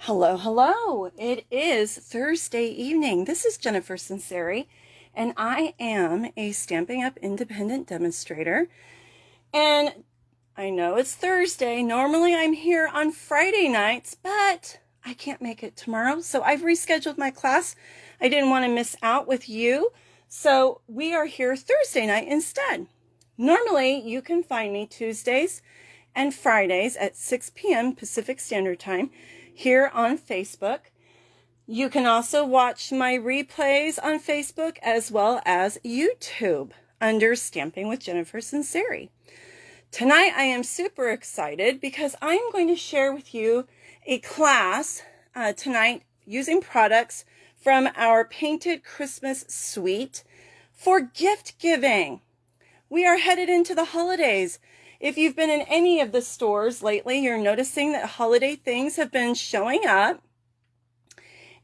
Hello, hello. It is Thursday evening. This is Jennifer Sinceri, and I am a Stampin' Up independent demonstrator. And I know it's Thursday. Normally I'm here on Friday nights, but I can't make it tomorrow, so I've rescheduled my class. I didn't want to miss out with you, so we are here Thursday night instead. Normally you can find me Tuesdays and Fridays at 6 p.m. Pacific Standard Time here on Facebook. You can also watch my replays on Facebook as well as YouTube under Stamping with Jennifer Sinceri. Tonight I am super excited because I am going to share with you a class tonight using products from our Painted Christmas suite for gift giving. We are headed into the holidays. If you've been in any of the stores lately, you're noticing that holiday things have been showing up.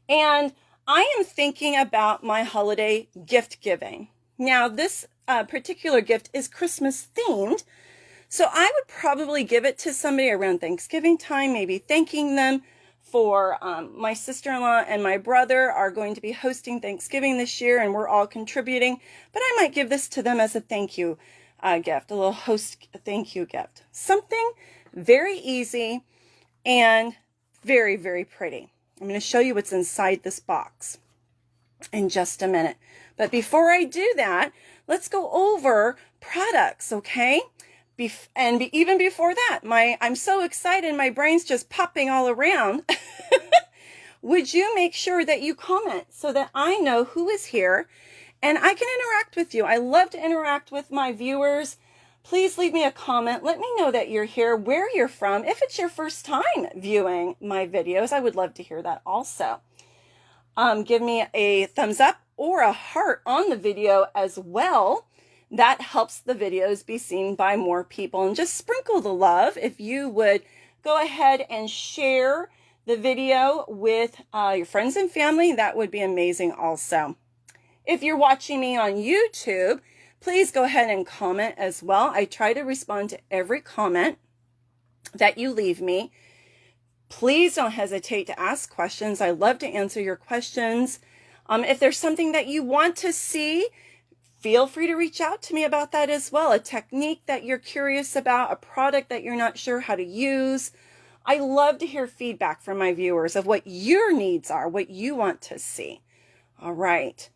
And I am thinking about my holiday gift giving. Now, this particular gift is Christmas themed, so I would probably give it to somebody around Thanksgiving time, maybe thanking them for my sister-in-law and my brother are going to be hosting Thanksgiving this year, and we're all contributing. But I might give this to them as a thank you gift, a little host thank you gift. Something very easy and very, very pretty. I'm going to show you what's inside this box in just a minute. But before I do that, let's go over products, okay? Even before that, I'm so excited, my brain's just popping all around. Would you make sure that you comment so that I know who is here and I can interact with you? I love to interact with my viewers. Please leave me a comment. Let me know that you're here, where you're from. If it's your first time viewing my videos, I would love to hear that also. Give me a thumbs up or a heart on the video as well. That helps the videos be seen by more people. And just sprinkle the love. If you would go ahead and share the video with your friends and family, that would be amazing also. If you're watching me on YouTube, please go ahead and comment as well. I try to respond to every comment that you leave me. Please don't hesitate to ask questions. I love to answer your questions. If there's something that you want to see, feel free to reach out to me about that as well. A technique that you're curious about, a product that you're not sure how to use. I love to hear feedback from my viewers of what your needs are, what you want to see. All right.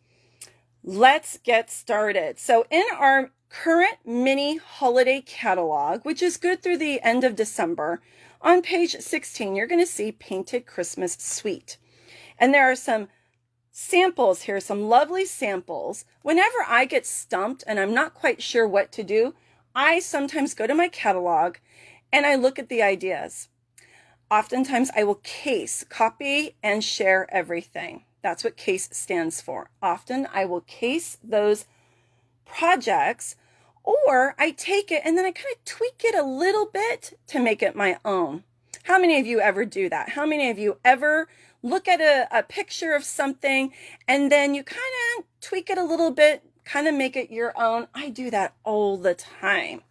Let's get started. So in our current mini holiday catalog, which is good through the end of December, on page 16, you're going to see Painted Christmas Suite. And there are some samples here, some lovely samples. Whenever I get stumped and I'm not quite sure what to do, I sometimes go to my catalog and I look at the ideas. Oftentimes I will copy and share everything. That's what CASE stands for. Often I will case those projects, or I take it and then I kind of tweak it a little bit to make it my own. How many of you ever do that? How many of you ever look at a picture of something and then you kind of tweak it a little bit, kind of make it your own? I do that all the time.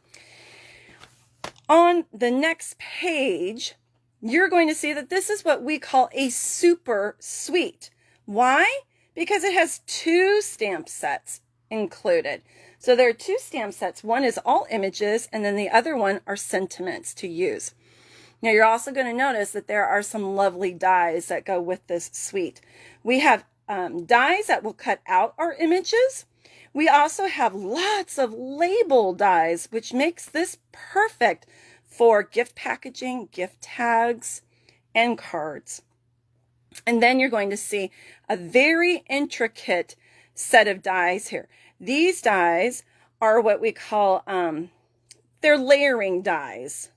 On the next page, you're going to see that this is what we call a super suite. Why? Because it has two stamp sets included. So there are two stamp sets. One is all images, and then the other one are sentiments to use. Now you're also going to notice that there are some lovely dies that go with this suite. We have dies that will cut out our images. We also have lots of label dies, which makes this perfect for gift packaging, gift tags, and cards. And then you're going to see a very intricate set of dies here. These dies are what we call, they're layering dies.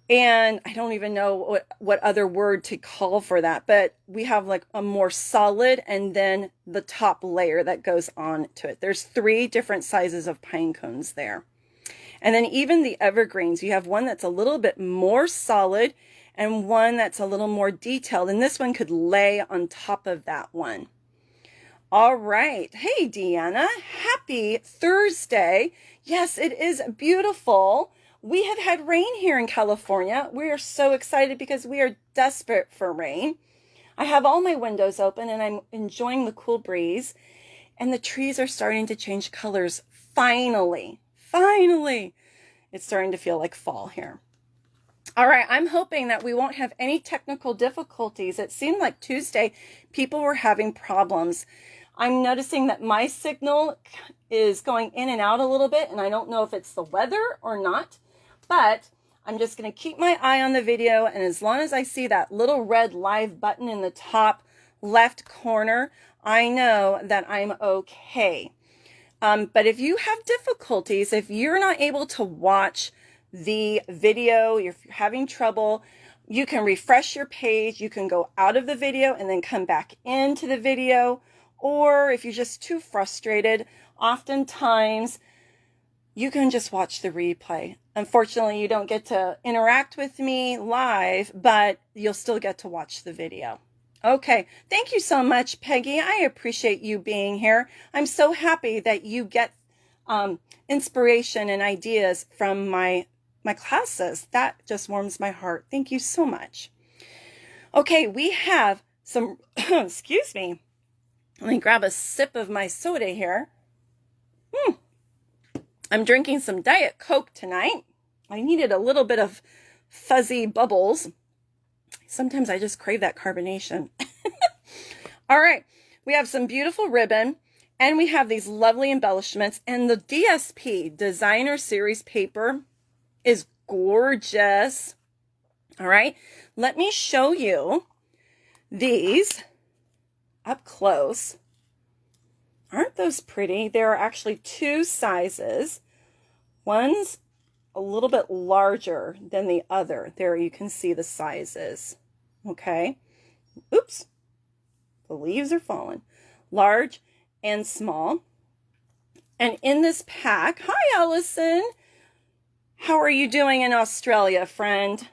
And I don't even know what other word to call for that, but we have like a more solid and then the top layer that goes on to it. There's 3 different sizes of pine cones there. And then even the evergreens, you have one that's a little bit more solid and one that's a little more detailed. And this one could lay on top of that one. All right. Hey, Deanna. Happy Thursday. Yes, it is beautiful We have had rain here in California. We are so excited because we are desperate for rain. I have all my windows open and I'm enjoying the cool breeze. And the trees are starting to change colors. Finally, it's starting to feel like fall here. All right, I'm hoping that we won't have any technical difficulties. It seemed like Tuesday people were having problems. I'm noticing that my signal is going in and out a little bit, and I don't know if it's the weather or not, but I'm just going to keep my eye on the video, and as long as I see that little red live button in the top left corner, I know that I'm okay. But if you have difficulties, if you're not able to watch the video, if you're having trouble, you can refresh your page. You can go out of the video and then come back into the video. Or if you're just too frustrated, oftentimes you can just watch the replay. Unfortunately, you don't get to interact with me live, but you'll still get to watch the video. Okay, thank you so much, Peggy. I appreciate you being here. I'm so happy that you get inspiration and ideas from my classes. That just warms my heart. Thank you so much. Okay, we have some, excuse me. Let me grab a sip of my soda here. I'm drinking some Diet Coke tonight. I needed a little bit of fuzzy bubbles. Sometimes I just crave that carbonation. All right, we have some beautiful ribbon, and we have these lovely embellishments, and the DSP, Designer Series paper, is gorgeous. All right, let me show you these up close. Aren't those pretty? There are actually two sizes. One's a little bit larger than the other. There you can see the sizes. Okay. Oops. The leaves are falling. Large and small. And in this pack, hi Allison. How are you doing in Australia, friend?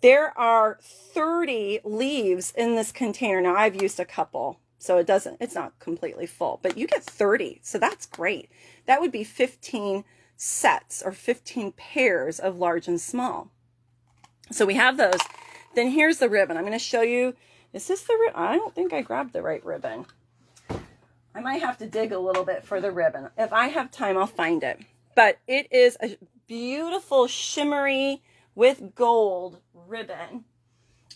There are 30 leaves in this container. Now I've used a couple, so it's not completely full, but you get 30. So that's great. That would be 15 sets or 15 pairs of large and small. So we have those. Then here's the ribbon. I'm going to show you. Is this the ribbon? I don't think I grabbed the right ribbon. I might have to dig a little bit for the ribbon. If I have time, I'll find it. But it is a beautiful shimmery with gold ribbon.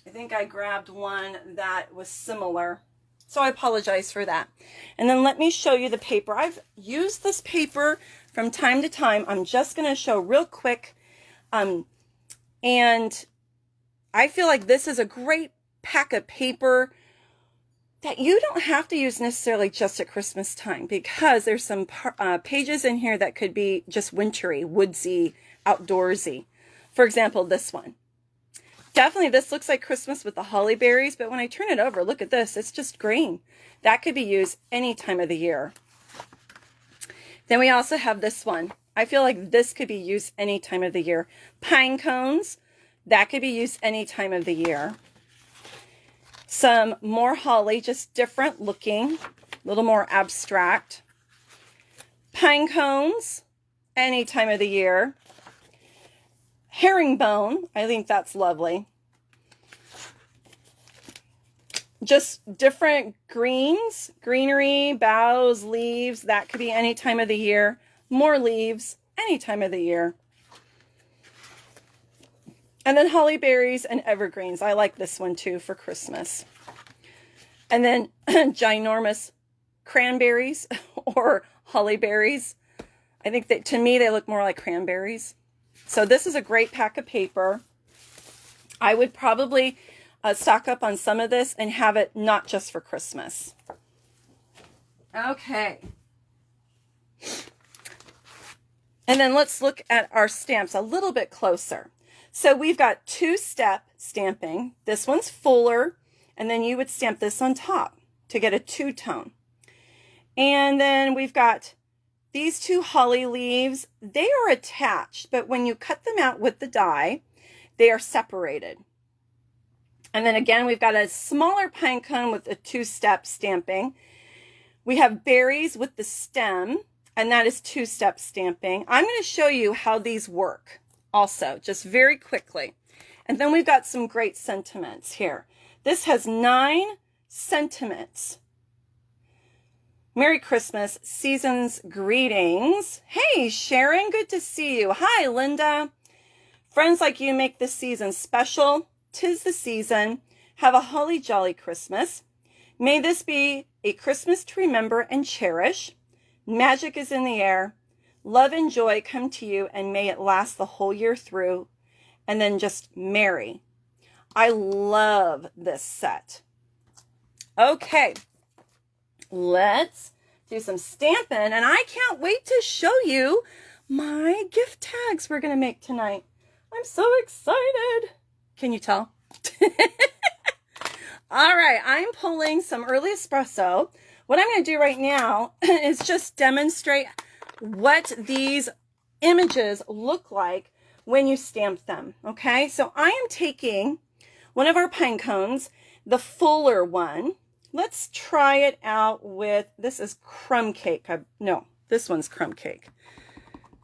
I think I grabbed one that was similar. So I apologize for that. And then let me show you the paper. I've used this paper from time to time. I'm just going to show real quick. And I feel like this is a great pack of paper that you don't have to use necessarily just at Christmas time, because there's some pages in here that could be just wintry, woodsy, outdoorsy. For example, this one. Definitely this looks like Christmas with the holly berries, but when I turn it over, look at this. It's just green. That could be used any time of the year. Then we also have this one. I feel like this could be used any time of the year. Pine cones. That could be used any time of the year. Some more holly, just different looking, a little more abstract. Pine cones, any time of the year. Herringbone, I think that's lovely. Just different greens, greenery, boughs, leaves, that could be any time of the year. More leaves, any time of the year. And then holly berries and evergreens. I like this one too for Christmas. And then ginormous cranberries or holly berries. I think that to me they look more like cranberries. So this is a great pack of paper. I would probably stock up on some of this and have it not just for Christmas. Okay. And then let's look at our stamps a little bit closer. So we've got two-step stamping. This one's fuller, and then you would stamp this on top to get a two-tone. And then we've got these two holly leaves. They are attached, but when you cut them out with the die, they are separated. And then again, we've got a smaller pine cone with a two-step stamping. We have berries with the stem, and that is two-step stamping. I'm going to show you how these work also, just very quickly. And then we've got some great sentiments here. This has 9 sentiments. Merry Christmas, season's greetings. Hey, Sharon, good to see you. Hi, Linda. Friends like you make this season special. 'Tis the season. Have a holly jolly Christmas. May this be a Christmas to remember and cherish. Magic is in the air. Love and joy come to you, and may it last the whole year through. And then just merry. I love this set. Okay, let's do some stamping, and I can't wait to show you my gift tags we're going to make tonight. I'm so excited. Can you tell? All right, I'm pulling some early espresso. What I'm going to do right now is just demonstrate what these images look like when you stamp them, okay? So I am taking one of our pine cones, the fuller one. Let's try it out with, this is crumb cake. No, this one's crumb cake.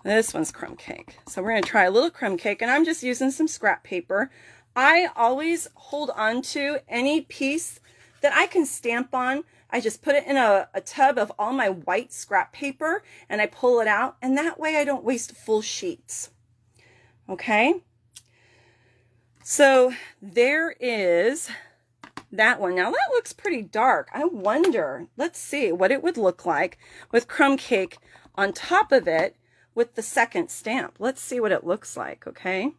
This one's crumb cake. So we're going to try a little crumb cake, and I'm just using some scrap paper. I always hold on to any piece that I can stamp on. I just put it in a tub of all my white scrap paper, and I pull it out, and that way I don't waste full sheets. Okay, so there is that one. Now that looks pretty dark. I wonder, let's see what it would look like with crumb cake on top of it with the second stamp. Let's see what it looks like, okay?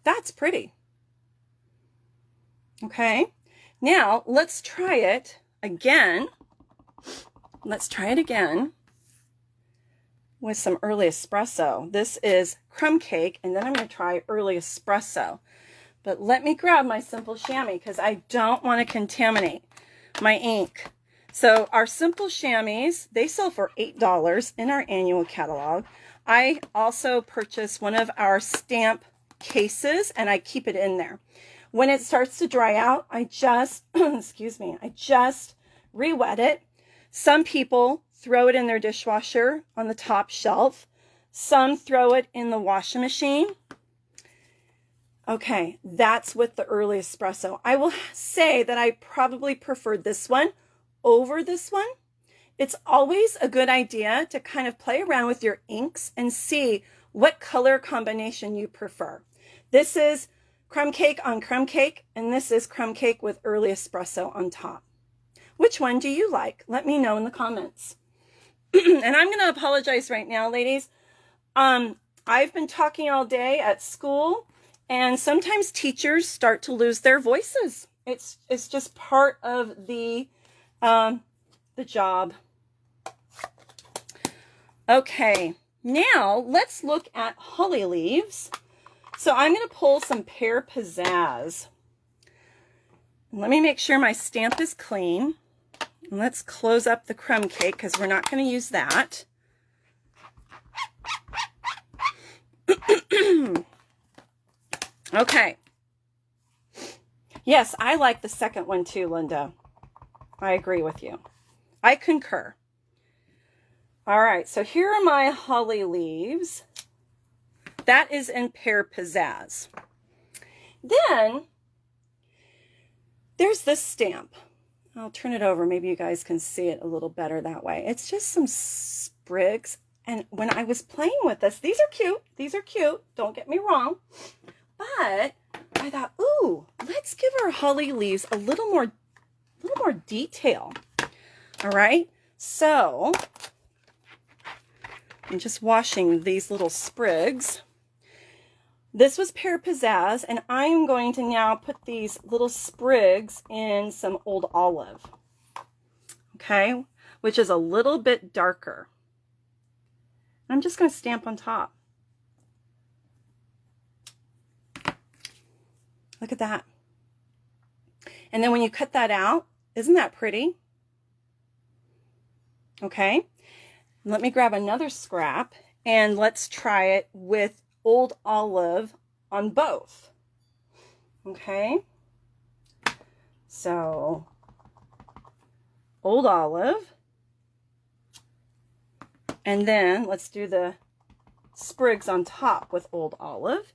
That's pretty. Okay, now let's try it again. Let's try it again with some early espresso. This is crumb cake, and then I'm going to try early espresso. But let me grab my simple chamois because I don't want to contaminate my ink. So our simple chamois, they sell for $8 in our annual catalog. I also purchased one of our stamp cases, and I keep it in there. When it starts to dry out, I just, excuse me, I just re-wet it. Some people throw it in their dishwasher on the top shelf. Some throw it in the washing machine. Okay, that's with the early espresso. I will say that I probably preferred this one over this one. It's always a good idea to kind of play around with your inks and see what color combination you prefer. This is crumb cake on crumb cake, and this is crumb cake with early espresso on top. Which one do you like? Let me know in the comments. And I'm going to apologize right now, ladies. I've been talking all day at school, and sometimes teachers start to lose their voices. It's just part of the job. Okay, now let's look at holly leaves. So I'm going to pull some Pear Pizzazz. Let me make sure my stamp is clean. And let's close up the crumb cake because we're not going to use that. Okay. Yes, I like the second one too, Linda. I agree with you. I concur. All right, so here are my holly leaves. That is in Pear Pizzazz. Then there's this stamp. I'll turn it over. Maybe you guys can see it a little better that way. It's just some sprigs. And when I was playing with this, these are cute. These are cute. Don't get me wrong. But I thought, ooh, let's give our holly leaves a little more detail. All right. So I'm just washing these little sprigs. This was Pear Pizzazz, and I'm going to now put these little sprigs in some Old Olive, okay, which is a little bit darker. I'm just going to stamp on top. Look at that. And then when you cut that out, isn't that pretty? Okay, let me grab another scrap, and let's try it with Old Olive on both. Okay, so Old Olive. And then let's do the sprigs on top with Old Olive.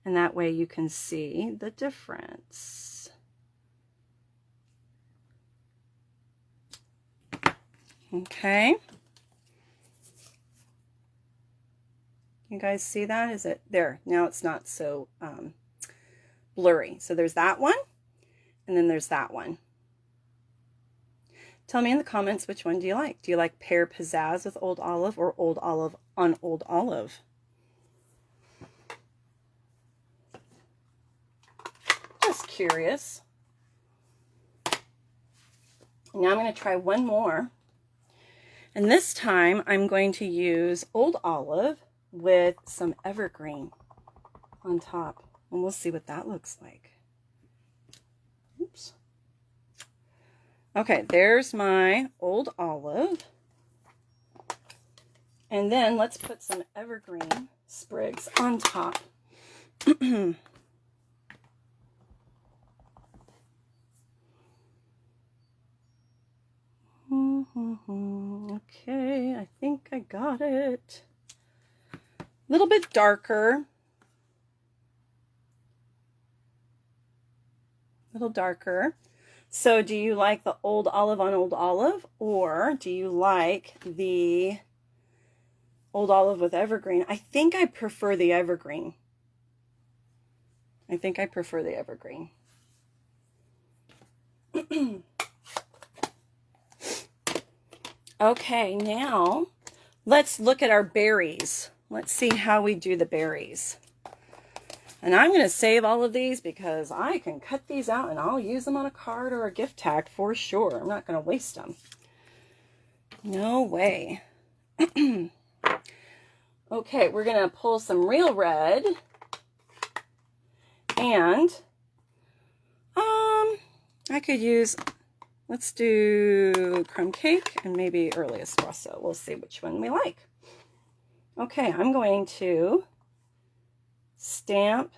And that way you can see the difference. Okay. You guys see that? Is it there? Now it's not so blurry. So there's that one, and then there's that one. Tell me in the comments, which one do you like? Do you like Pear Pizzazz with Old Olive or Old Olive on Old Olive? Just curious. Now I'm going to try one more. And this time I'm going to use Old Olive with some evergreen on top. And we'll see what that looks like. Oops. Okay, there's my Old Olive. And then let's put some evergreen sprigs on top. Okay, I think I got it. A little bit darker. A little darker. So do you like the Old Olive on Old Olive, or do you like the Old Olive with evergreen? I think I prefer the evergreen. I think I prefer the evergreen. Okay, now let's look at our berries. Let's see how we do the berries. And I'm going to save all of these because I can cut these out and I'll use them on a card or a gift tag for sure. I'm not going to waste them. No way. Okay, we're going to pull some real red. And I could use, let's do crumb cake and maybe early espresso. We'll see which one we like. Okay, I'm going to stamp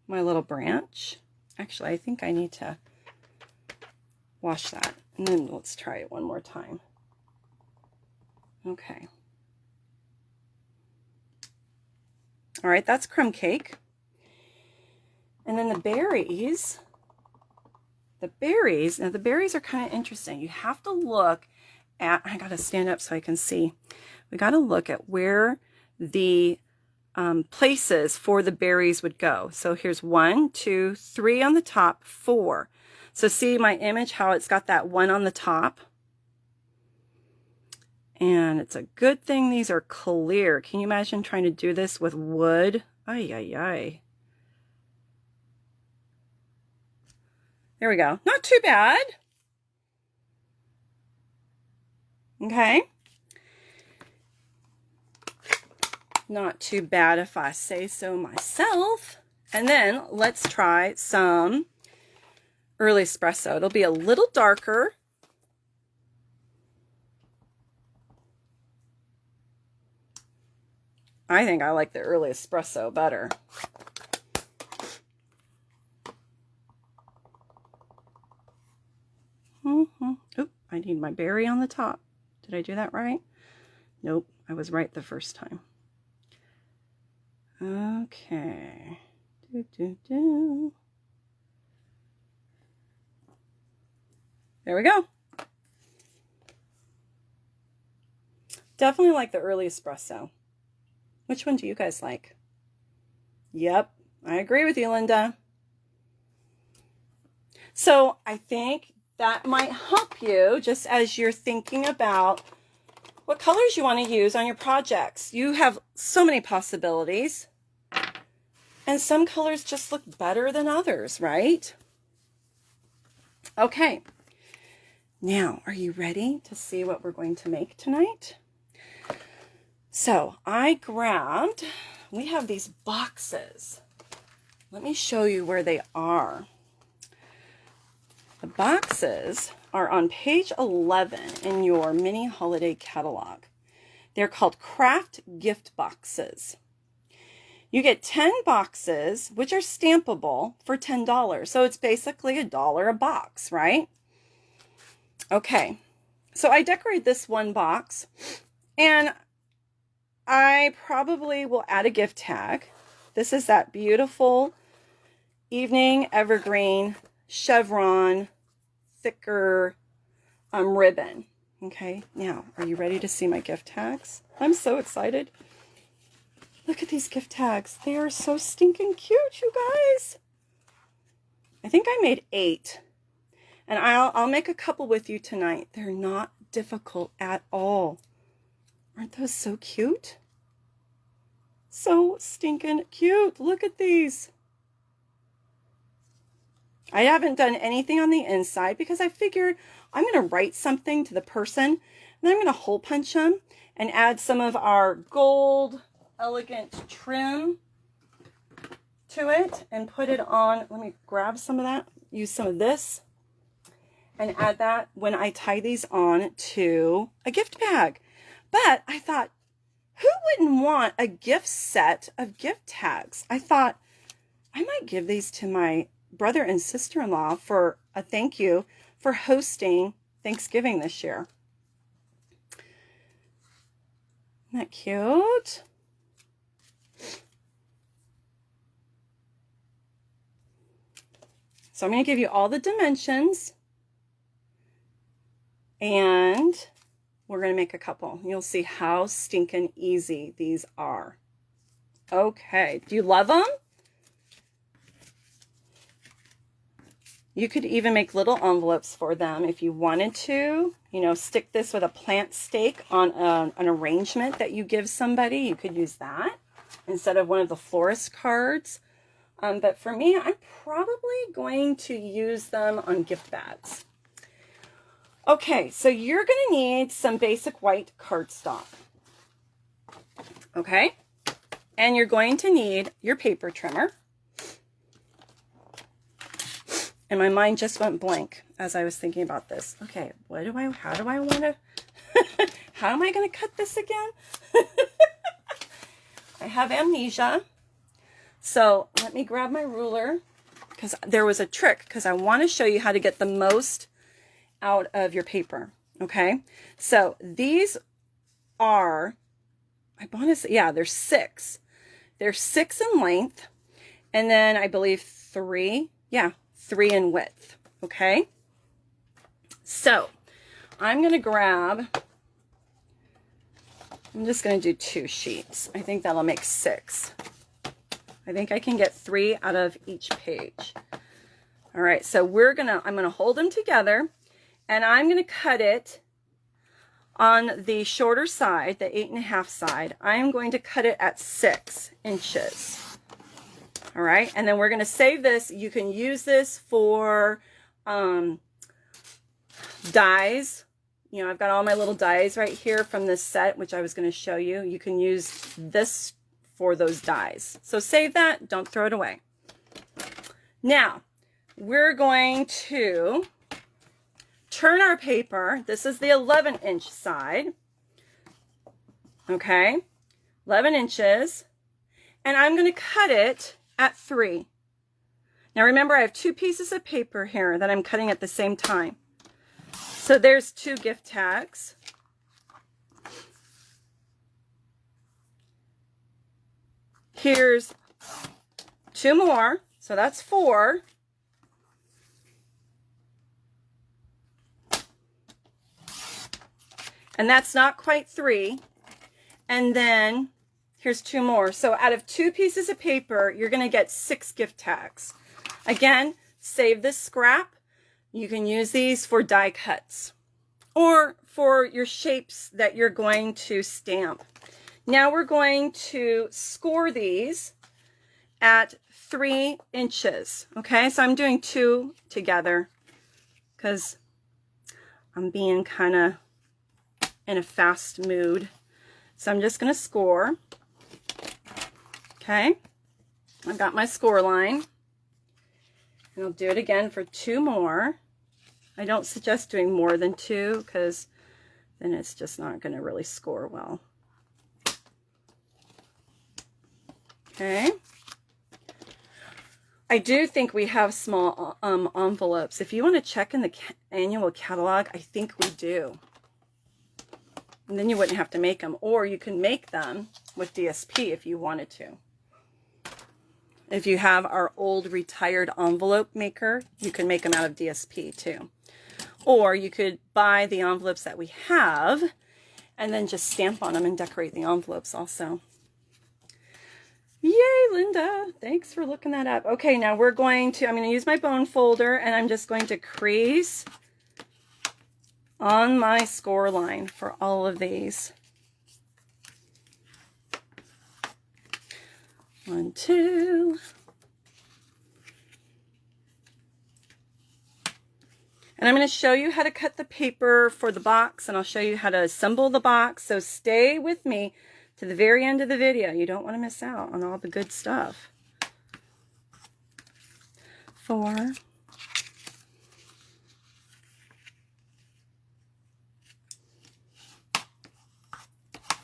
my little branch. Actually, I think I need to wash that. And then let's try it one more time. Okay. All right, that's crumb cake. And then the berries. Now the berries are kind of interesting. You have to look at, I got to stand up so I can see. We got to look at where the places for the berries would go. So here's 1, 2, 3 on the top, 4. So see my image, how it's got that 1 on the top? And it's a good thing these are clear. Can you imagine trying to do this with wood? Ay, ay, ay. There we go. Not too bad. Okay. Not too bad if I say so myself. And then let's try some early espresso. It'll be a little darker. I think I like the early espresso better. Oop, I need my berry on the top. Did I do that right? Nope, I was right the first time. Okay. There we go. Definitely like the early espresso. Which one do you guys like? Yep, I agree with you, Linda. So I think that might help you just as you're thinking about what colors you want to use on your projects. You have so many possibilities, and some colors just look better than others, right? Okay, now are you ready to see what we're going to make tonight? So I grabbed, we have these boxes. Let me show you where they are. The boxes are on page 11 in your mini holiday catalog. They're called Kraft gift boxes. You get 10 boxes, which are stampable, for $10. So it's basically $1 a box, right? Okay, So I decorate this one box, and I probably will add a gift tag. This is that beautiful evening evergreen chevron thicker ribbon. Okay, now, are you ready to see my gift tags? I'm so excited. Look at these gift tags. They are so stinking cute, you guys. I think I made 8. And I'll make a couple with you tonight. They're not difficult at all. Aren't those so cute? So stinking cute. Look at these. I haven't done anything on the inside because I figured I'm going to write something to the person, and then I'm going to hole punch them and add some of our gold elegant trim to it and put it on. Let me grab some of that, use some of this, and add that when I tie these on to a gift bag. But I thought, who wouldn't want a gift set of gift tags? I thought I might give these to my brother and sister-in-law for a thank you for hosting Thanksgiving this year. Isn't that cute? So I'm going to give you all the dimensions, and we're going to make a couple. You'll see how stinking easy these are. Okay, do you love them? You could even make little envelopes for them if you wanted to. You know, stick this with a plant stake on an arrangement that you give somebody. You could use that instead of one of the florist cards. But for me, I'm probably going to use them on gift bags. Okay, so you're going to need some basic white cardstock. Okay, and you're going to need your paper trimmer. And my mind just went blank as I was thinking about this. Okay, how do I want to, how am I going to cut this again? I have amnesia. So let me grab my ruler, because there was a trick, because I want to show you how to get the most out of your paper. Okay, so these are, I want to say, yeah, there's 6. There's 6 in length, and then I believe 3, yeah, 3 in width. Okay, so I'm going to grab, I'm just going to do 2 sheets. I think that'll make 6. I think I can get 3 out of each page. All right, so I'm going to hold them together, and I'm going to cut it on the shorter side, the 8.5 side. I'm going to cut it at 6 inches. All right, and then we're going to save this. You can use this for dies. You know, I've got all my little dies right here from this set, which I was going to show you. You can use this for those dies. So save that, don't throw it away. Now, we're going to turn our paper. This is the 11-inch side. Okay, 11 inches. And I'm going to cut it at 3. Now remember, I have 2 pieces of paper here that I'm cutting at the same time. So there's 2 gift tags. Here's 2 more, so that's 4. And that's not quite 3. And then here's 2 more. So out of 2 pieces of paper, you're going to get 6 gift tags. Again, save this scrap. You can use these for die cuts or for your shapes that you're going to stamp. Now we're going to score these at 3 inches. Okay, so I'm doing 2 together because I'm being kind of in a fast mood. So I'm just going to score. Okay, I've got my score line. And I'll do it again for 2 more. I don't suggest doing more than 2 because then it's just not going to really score well. Okay. I do think we have small envelopes. If you want to check in the annual catalog, I think we do. And then you wouldn't have to make them, or you can make them with DSP if you wanted to. If you have our old retired envelope maker, you can make them out of DSP too. Or you could buy the envelopes that we have and then just stamp on them and decorate the envelopes also. Yay, Linda. Thanks for looking that up. Okay, now I'm going to use my bone folder, and I'm just going to crease on my score line for all of these. 1, 2. And I'm going to show you how to cut the paper for the box, and I'll show you how to assemble the box. So stay with me to the very end of the video. You don't want to miss out on all the good stuff. 4.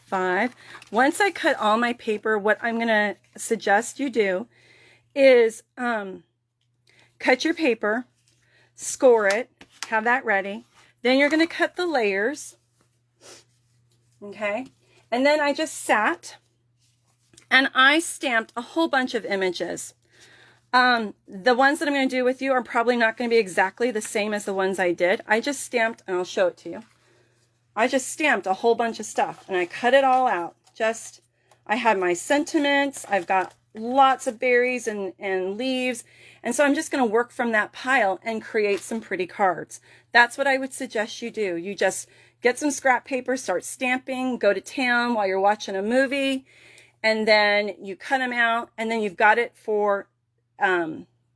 5. Once I cut all my paper, what I'm going to suggest you do is cut your paper, score it, have that ready. Then you're going to cut the layers. Okay? And then I just sat and I stamped a whole bunch of images. The ones that I'm going to do with you are probably not going to be exactly the same as the ones I did. I just stamped, and I'll show it to you. I just stamped a whole bunch of stuff and I cut it all out. I had my sentiments. I've got lots of berries and leaves. And so I'm just going to work from that pile and create some pretty cards. That's what I would suggest you do. You just get some scrap paper, start stamping, go to town while you're watching a movie, and then you cut them out, and then you've got it for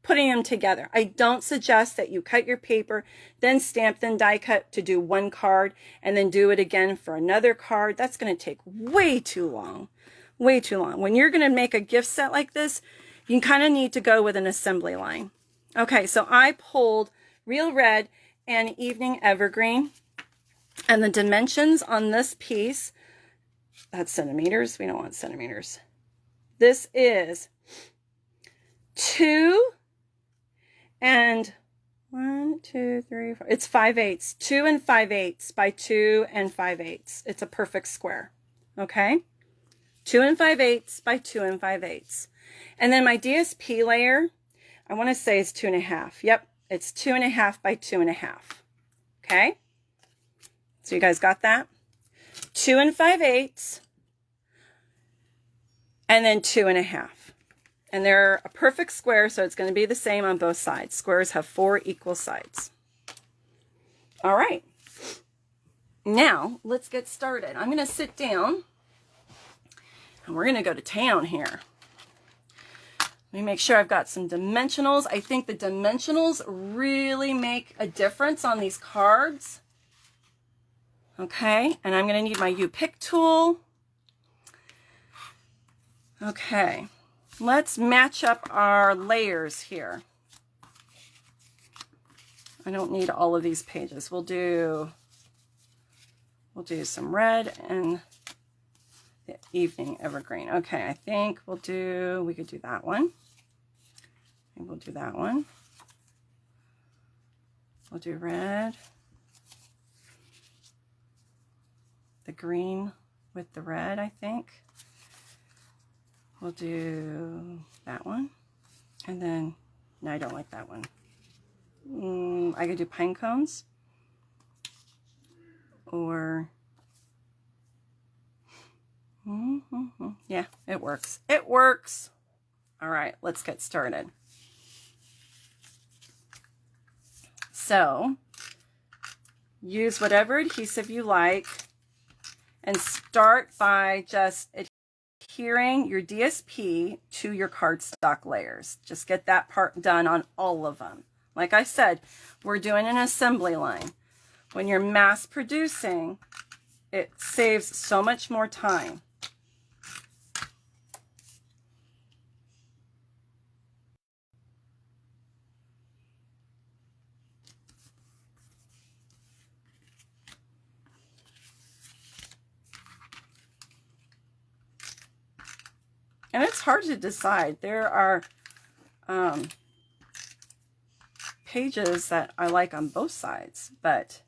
putting them together. I don't suggest that you cut your paper, then stamp, then die cut to do one card, and then do it again for another card. That's going to take way too long. Way too long. When you're going to make a gift set like this, you kind of need to go with an assembly line. Okay, so I pulled Real Red and Evening Evergreen, and the dimensions on this piece, that's centimeters. We don't want centimeters. This is 2 and 1, 2, 3, 4. It's 5/8. 2 and 5/8 by 2 and 5/8. It's a perfect square. Okay? 2 and 5/8 by 2 and 5/8. And then my DSP layer, I want to say is 2.5. Yep, it's 2.5 by 2.5. Okay? So you guys got that? 2 and 5/8, and then 2.5. And they're a perfect square, so it's going to be the same on both sides. Squares have 4 equal sides. All right. Now, let's get started. I'm going to sit down, and we're going to go to town here. Let me make sure I've got some dimensionals. I think the dimensionals really make a difference on these cards. Okay, and I'm going to need my U-Pick tool. Okay, let's match up our layers here. I don't need all of these pages. We'll do some red and the Evening Evergreen. Okay, I think we could do that one. And we'll do that one. We'll do red. The green with the red, I think. We'll do that one. And then, no, I don't like that one. I could do pine cones. Or, yeah, it works. It works. All right, let's get started. So, use whatever adhesive you like. And start by just adhering your DSP to your cardstock layers. Just get that part done on all of them. Like I said, we're doing an assembly line. When you're mass producing, it saves so much more time. And it's hard to decide. There are pages that I like on both sides, but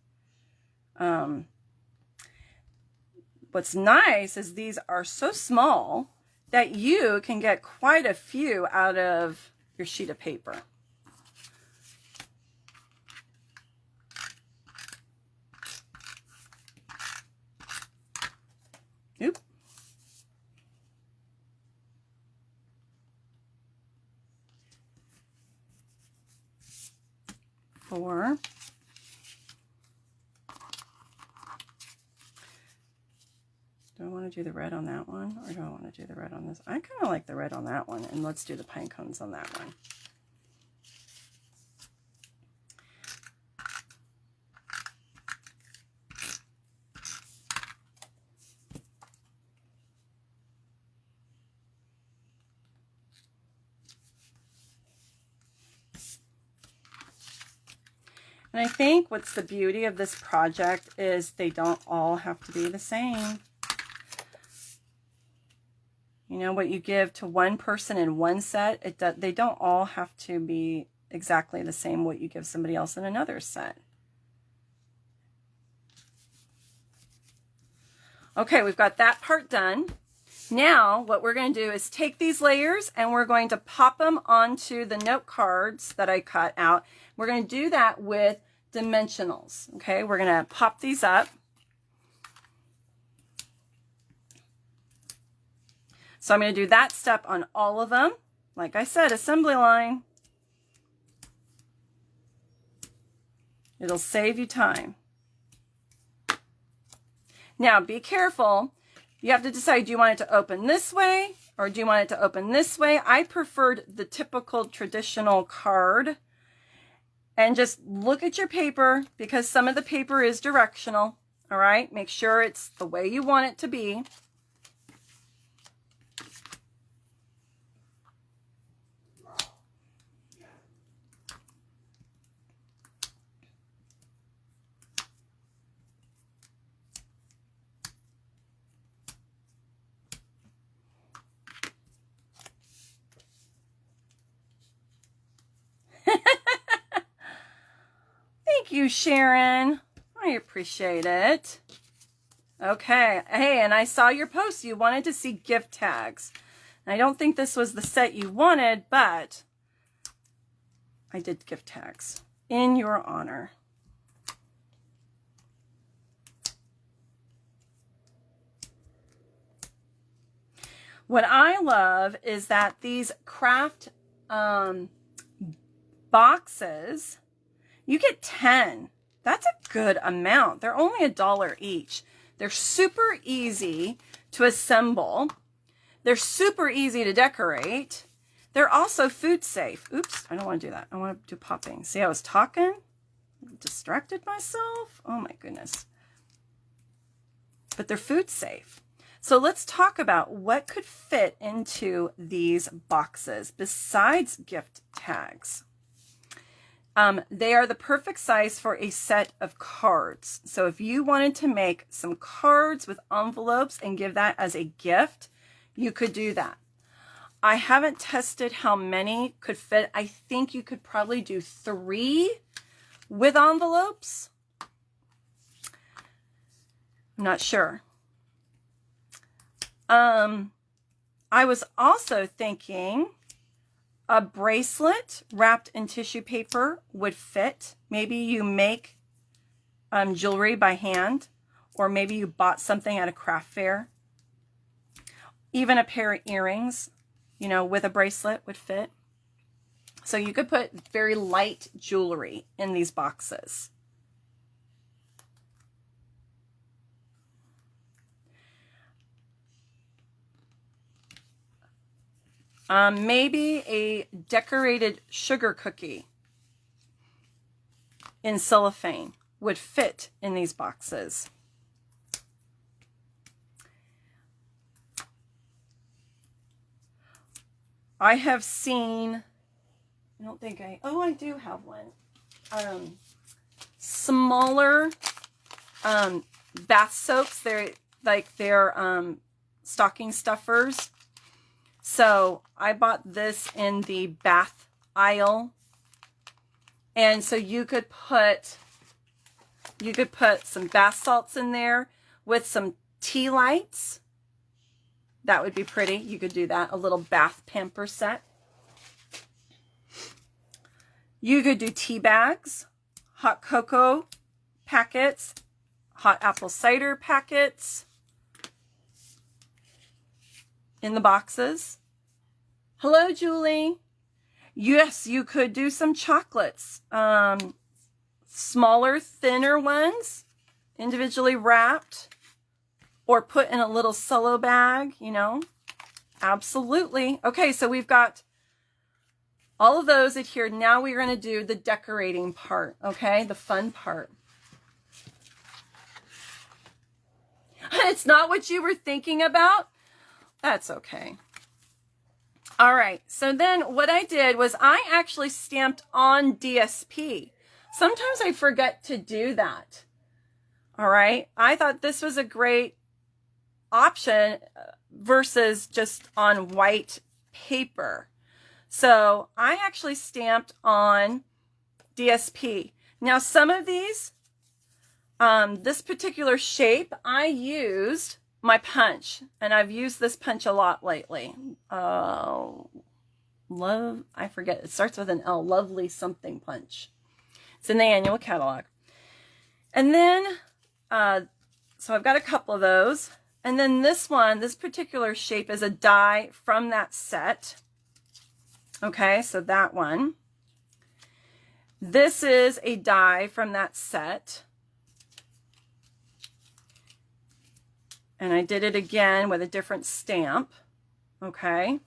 what's nice is these are so small that you can get quite a few out of your sheet of paper. Oop. Four. Do I want to do the red on that one, or do I want to do the red on this? I kind of like the red on that one, and let's do the pine cones on that one. And I think what's the beauty of this project is they don't all have to be the same. You know, what you give to one person in one set, they don't all have to be exactly the same what you give somebody else in another set. Okay, we've got that part done. Now, what we're going to do is take these layers and we're going to pop them onto the note cards that I cut out. We're going to do that with dimensionals. Okay, we're going to pop these up. So I'm going to do that step on all of them. Like I said, assembly line. It'll save you time. Now, be careful. You have to decide, do you want it to open this way or do you want it to open this way? I preferred the typical traditional card. And just look at your paper because some of the paper is directional. All right, make sure it's the way you want it to be. Thank you, Sharon. I appreciate it. Okay. Hey, and I saw your post. You wanted to see gift tags. I don't think this was the set you wanted, but I did gift tags in your honor. What I love is that these Kraft boxes, you get 10. That's a good amount. They're only $1 each. They're super easy to assemble. They're super easy to decorate. They're also food safe. Oops, I don't want to do that. I want to do popping. See, I was talking, distracted myself. Oh my goodness. But they're food safe. So let's talk about what could fit into these boxes besides gift tags. They are the perfect size for a set of cards. So if you wanted to make some cards with envelopes and give that as a gift, you could do that. I haven't tested how many could fit. I think you could probably do 3 with envelopes. I'm not sure. I was also thinking a bracelet wrapped in tissue paper would fit. Maybe you make jewelry by hand, or maybe you bought something at a craft fair. Even a pair of earrings, you know, with a bracelet would fit. So you could put very light jewelry in these boxes. Maybe a decorated sugar cookie in cellophane would fit in these boxes. I have seen, I do have one. Smaller bath soaps. They're stocking stuffers. So I bought this in the bath aisle. And so you could put some bath salts in there with some tea lights. That would be pretty. You could do that. A little bath pamper set. You could do tea bags, hot cocoa packets, hot apple cider packets in the boxes. Hello, Julie. Yes, you could do some chocolates. Smaller, thinner ones, individually wrapped, or put in a little solo bag, you know. Absolutely. Okay, so we've got all of those adhered. Now we're going to do the decorating part, okay? The fun part. It's not what you were thinking about? That's okay. All right, so then what I did was I actually stamped on DSP. Sometimes I forget to do that. All right, I thought this was a great option versus just on white paper. So I actually stamped on DSP. Now some of these, this particular shape, I used my punch, and I've used this punch a lot lately. I forget, it starts with an L, Lovely Something Punch. It's in the annual catalog. And then, so I've got a couple of those. And then this one, this particular shape is a die from that set. Okay, so that one. This is a die from that set. And I did it again with a different stamp. Okay.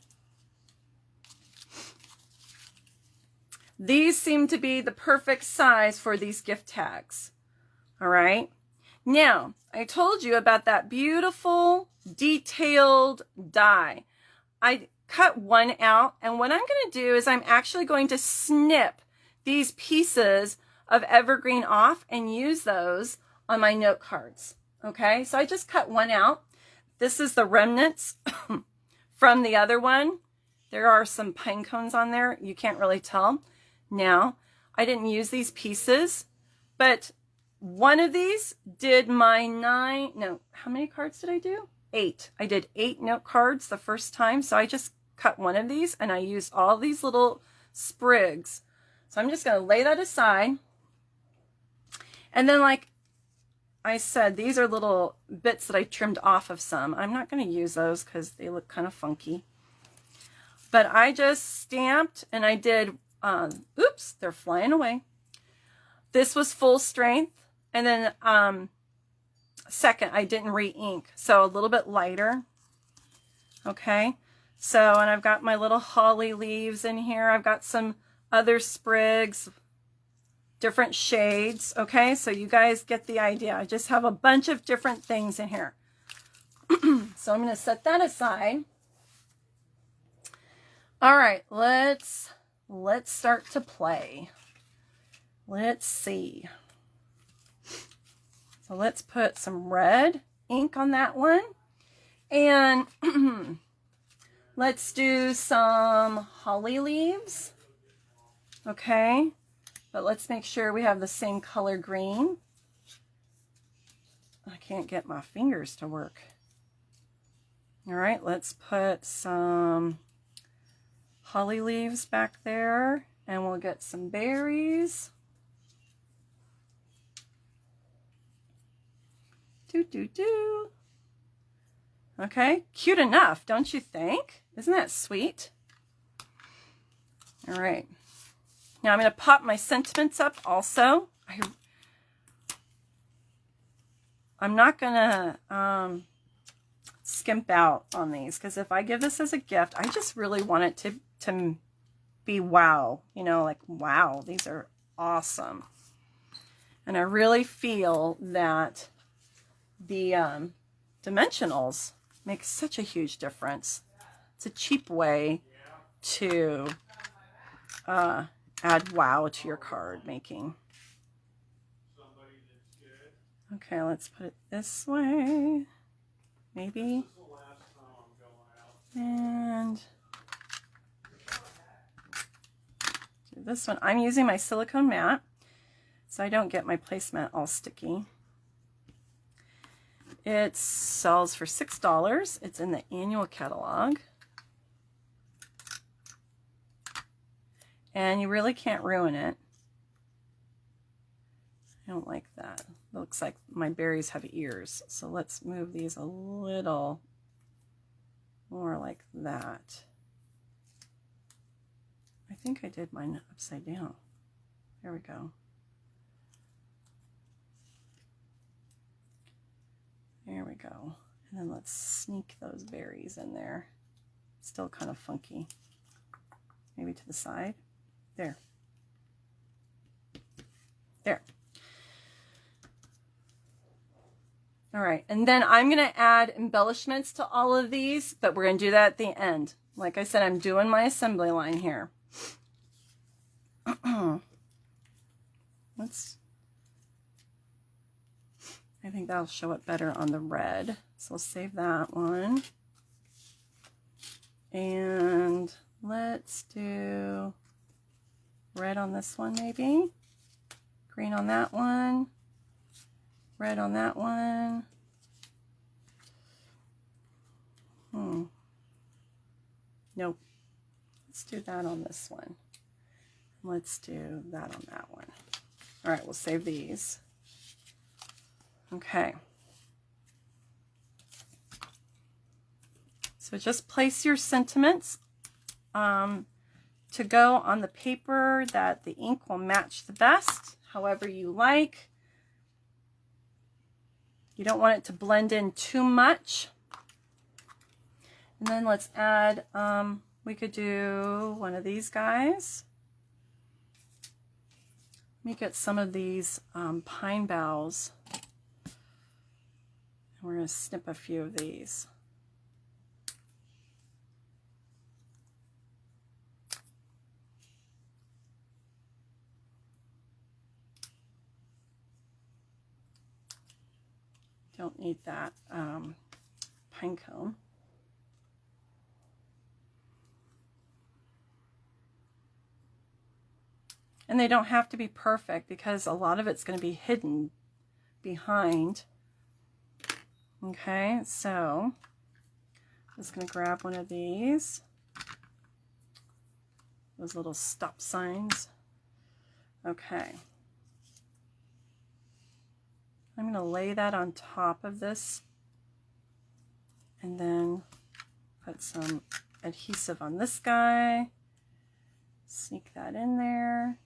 These seem to be the perfect size for these gift tags. All right. Now, I told you about that beautiful detailed die. I cut one out, and what I'm going to do is I'm actually going to snip these pieces of evergreen off and use those on my note cards. Okay, so I just cut one out. This is the remnants from the other one. There are some pine cones on there. You can't really tell. Now, I didn't use these pieces, but one of these did my how many cards did I do? 8. I did 8 note cards the first time, so I just cut one of these, and I used all these little sprigs. So I'm just going to lay that aside. And then, like I said, these are little bits that I trimmed off of some. I'm not going to use those because they look kind of funky. But I just stamped, and I did, oops, they're flying away. This was full strength. And then second, I didn't re-ink, so a little bit lighter. Okay, so, and I've got my little holly leaves in here. I've got some other sprigs, different shades. Okay, so you guys get the idea. I just have a bunch of different things in here. So I'm going to set that aside. All right, let's start to play. Let's see. So let's put some red ink on that one. And let's do some holly leaves. Okay. But let's make sure we have the same color green. I can't get my fingers to work. All right, let's put some holly leaves back there, and we'll get some berries. Do. Okay, cute enough, don't you think? Isn't that sweet? All right. Now I'm going to pop my sentiments up also. I'm not going to skimp out on these, because if I give this as a gift, I just really want it to be wow. You know, like, wow, these are awesome. And I really feel that the dimensionals make such a huge difference. It's a cheap way to add wow to your card making. Okay, let's put it this way, maybe. And do this one. I'm using my silicone mat so I don't get my placemat all sticky. It sells for $6. It's in the annual catalog. And you really can't ruin it. I don't like that. It looks like my berries have ears. So let's move these a little more like that. I think I did mine upside down. There we go. There we go. And then let's sneak those berries in there. Still kind of funky. Maybe to the side. There. There. All right, and then I'm going to add embellishments to all of these, but we're going to do that at the end. Like I said, I'm doing my assembly line here. I think that'll show it better on the red. So we'll save that one. And let's do red on this one maybe. Green on that one. Red on that one. Nope. Let's do that on this one. Let's do that on that one. All right, we'll save these. Okay. So just place your sentiments to go on the paper that the ink will match the best, however you like. You don't want it to blend in too much. And then let's add, we could do one of these guys. Let me get some of these pine boughs. And we're going to snip a few of these. Don't need that pine cone. And they don't have to be perfect because a lot of it's going to be hidden behind. Okay, so I'm just going to grab one of these. Those little stop signs. Okay. I'm going to lay that on top of this and then put some adhesive on this guy. Sneak that in there.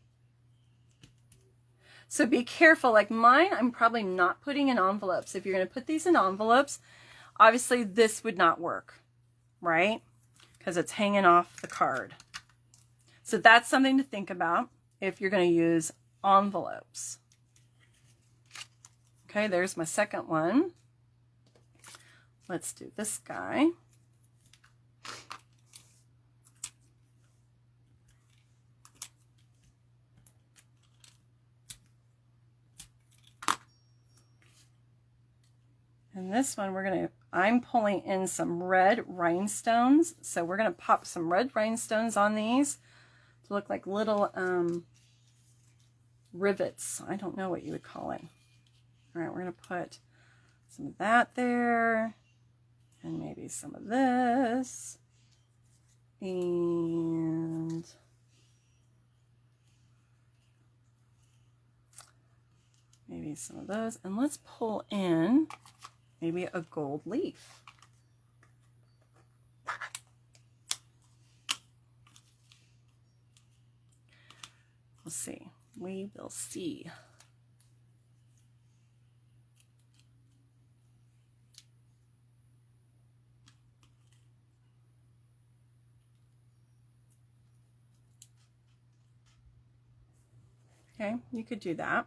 So be careful, like mine, I'm probably not putting in envelopes. If you're going to put these in envelopes, obviously this would not work, right? Because it's hanging off the card. So that's something to think about if you're going to use envelopes. Okay, there's my second one. Let's do this guy. And this one I'm pulling in some red rhinestones. So we're gonna pop some red rhinestones on these to look like little rivets. I don't know what you would call it. All right, we're gonna put some of that there and maybe some of this and maybe some of those. And let's pull in maybe a gold leaf. We'll see. We will see. Okay, you could do that.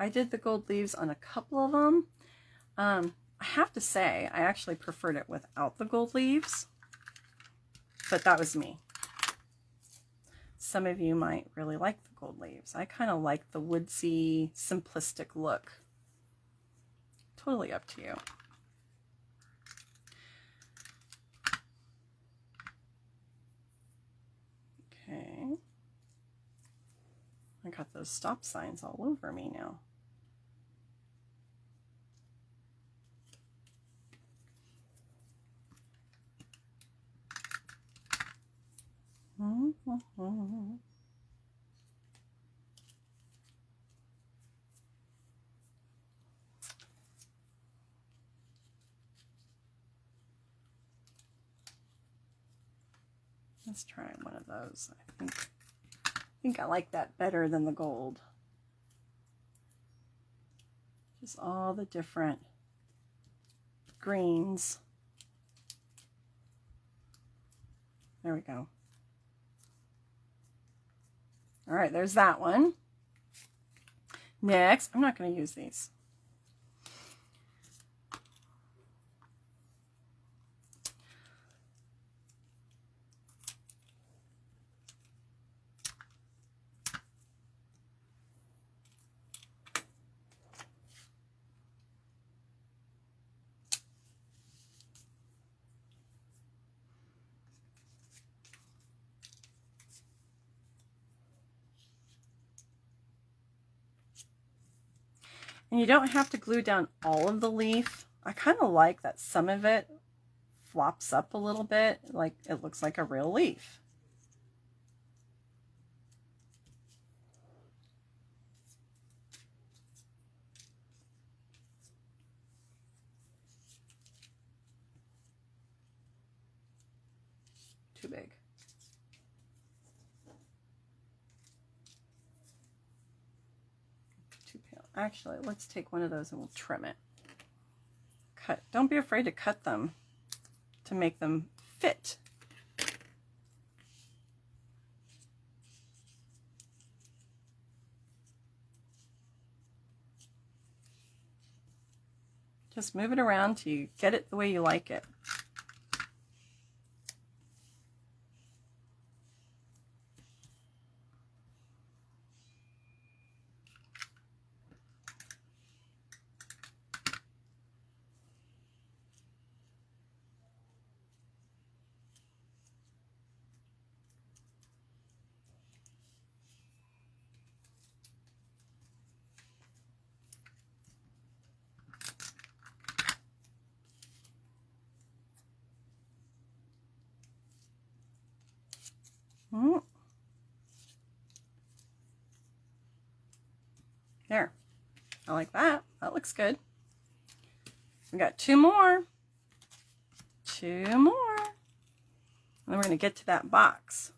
I did the gold leaves on a couple of them. I have to say, I actually preferred it without the gold leaves, but that was me. Some of you might really like the gold leaves. I kind of like the woodsy, simplistic look. Totally up to you. Okay. I got those stop signs all over me now. Let's try one of those. I think I like that better than the gold. Just all the different greens. There we go. All right, there's that one. Next, I'm not going to use these. And you don't have to glue down all of the leaf. I kind of like that some of it flops up a little bit, like it looks like a real leaf. Too big. Actually, let's take one of those and we'll trim it. Cut. Don't be afraid to cut them to make them fit. Just move it around till you get it the way you like it. There. I like that. That looks good. We got two more. Two more. And then we're going to get to that box.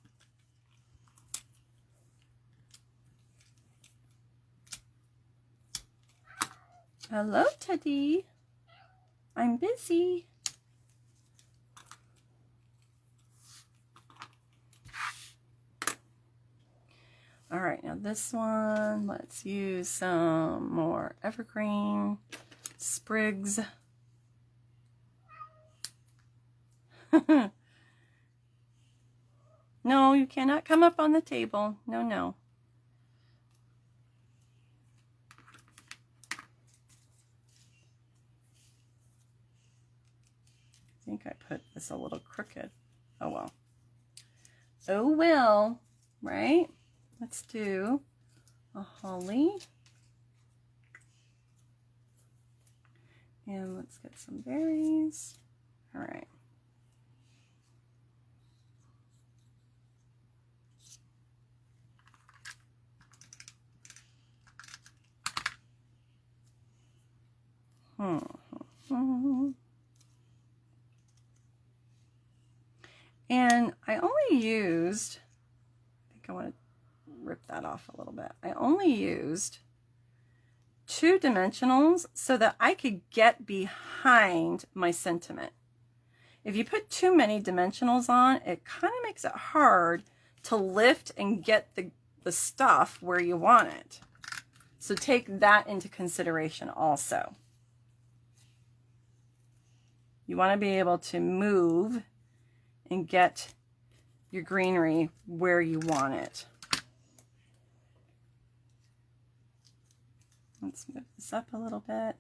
Hello, Teddy. I'm busy. All right, now this one, let's use some more evergreen sprigs. No, you cannot come up on the table. No, no. I think I put this a little crooked. Oh, well. Oh, well, right? Let's do a holly. And let's get some berries. All right. And I only used, I think I want to rip that off a little bit. I only used 2 dimensionals so that I could get behind my sentiment. If you put too many dimensionals on, it kind of makes it hard to lift and get the stuff where you want it. So take that into consideration also. You want to be able to move and get your greenery where you want it. Let's move this up a little bit.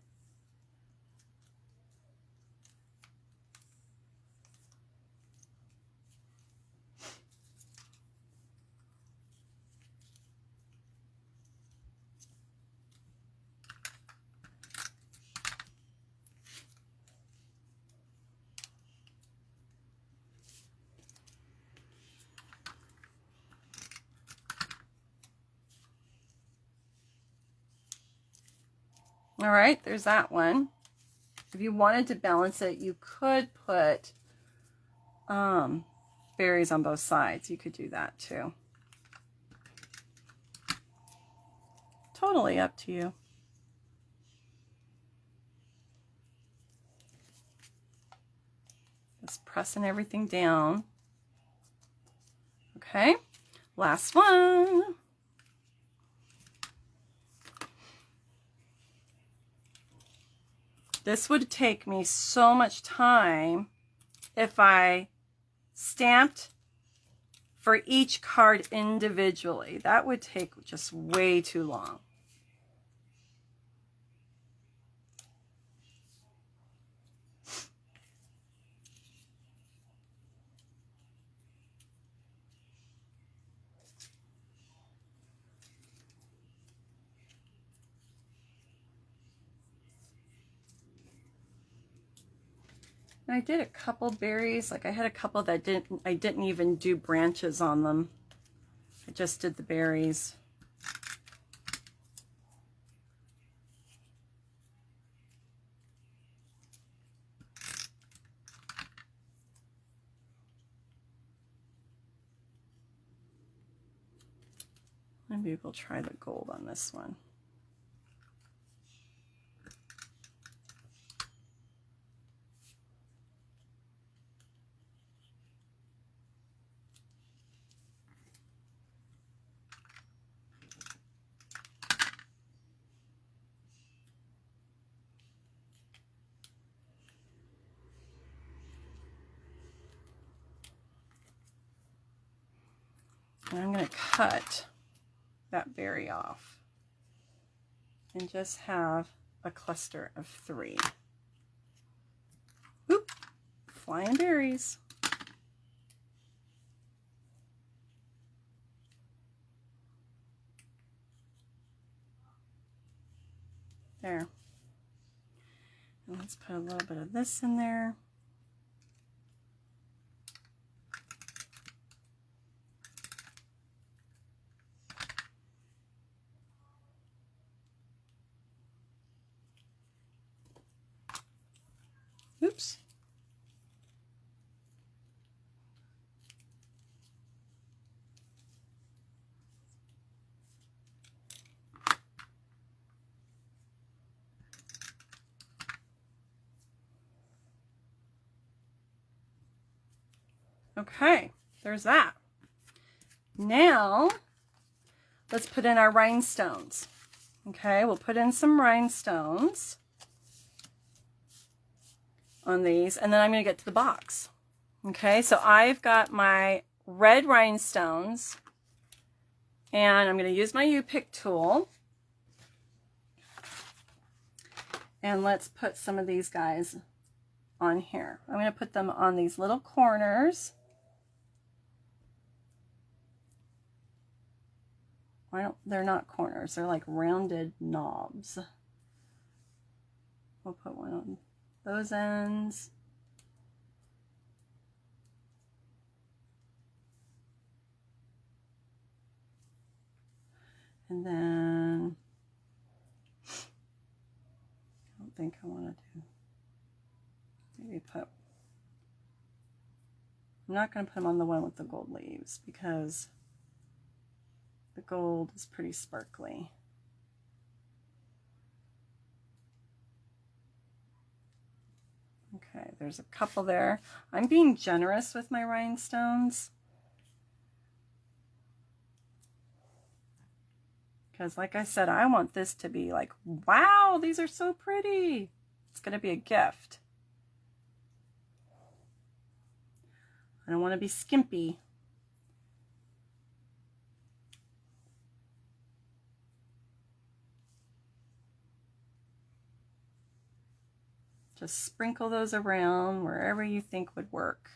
All right, there's that one. If you wanted to balance it, you could put berries on both sides. You could do that too. Totally up to you. Just pressing everything down. Okay, last one. This would take me so much time if I stamped for each card individually. That would take just way too long. And I did a couple berries, like I had a couple that I didn't even do branches on them. I just did the berries. Maybe we'll try the gold on this one. And I'm going to cut that berry off and just have a cluster of 3. Oop, flying berries. There. And let's put a little bit of this in there. Oops. Okay, there's that. Now, let's put in our rhinestones. Okay, we'll put in some rhinestones on these, and then I'm going to get to the box. Okay, so I've got my red rhinestones, and I'm going to use my U-pick tool. And let's put some of these guys on here. I'm going to put them on these little corners. They're not corners, they're like rounded knobs. We'll put one on those ends. And then, I don't think I want to do, maybe put, I'm not going to put them on the one with the gold leaves because the gold is pretty sparkly. Okay, there's a couple there. I'm being generous with my rhinestones because, like I said, I want this to be like, wow, these are so pretty. It's going to be a gift. I don't want to be skimpy. Just sprinkle those around wherever you think would work.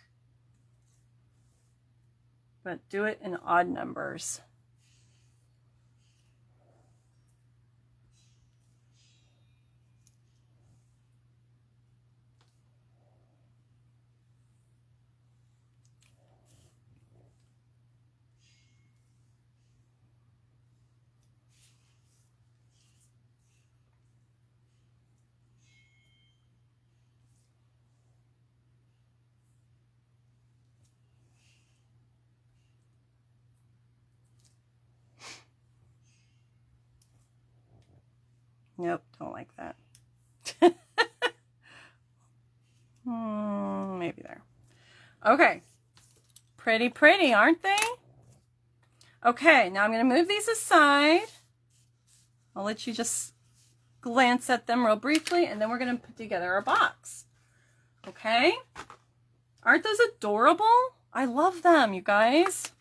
But do it in odd numbers. Nope, don't like that. Maybe there. Okay. Pretty, pretty, aren't they? Okay, now I'm going to move these aside. I'll let you just glance at them real briefly, and then we're going to put together our box. Okay? Aren't those adorable? I love them, you guys.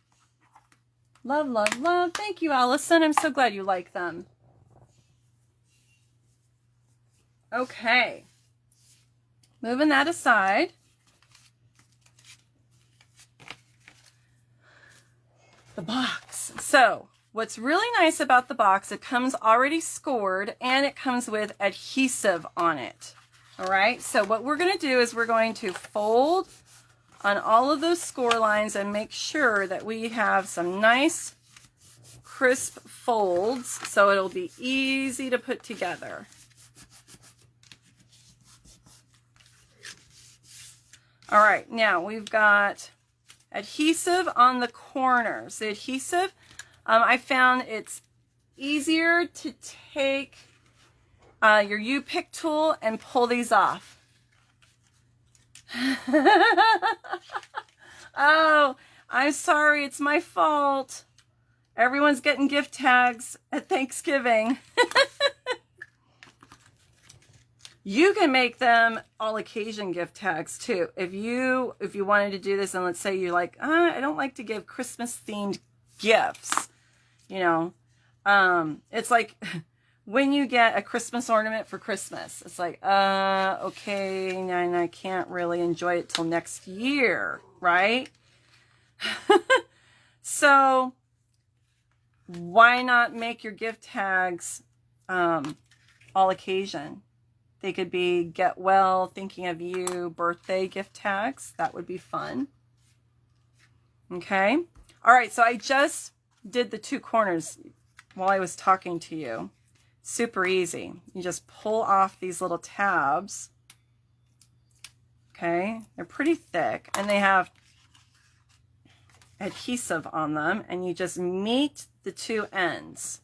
Love, love, love. Thank you, Allison. I'm so glad you like them. Okay. Moving that aside. The box. So, what's really nice about the box, it comes already scored and it comes with adhesive on it. All right, so what we're going to do is we're going to fold on all of those score lines and make sure that we have some nice crisp folds so it'll be easy to put together. All right, now we've got adhesive on the corners. The adhesive, I found it's easier to take your U-pick tool and pull these off. Oh, I'm sorry, it's my fault. Everyone's getting gift tags at Thanksgiving. You can make them all occasion gift tags too. If you wanted to do this, and let's say you're like, I don't like to give Christmas themed gifts, you know, it's like when you get a Christmas ornament for Christmas, it's like, okay, and I can't really enjoy it till next year, right? So why not make your gift tags all occasion? They could be get well, thinking of you, birthday gift tags. That would be fun. Okay. All right. So I just did the two corners while I was talking to you. Super easy. You just pull off these little tabs. Okay. They're pretty thick and they have adhesive on them, and you just meet the two ends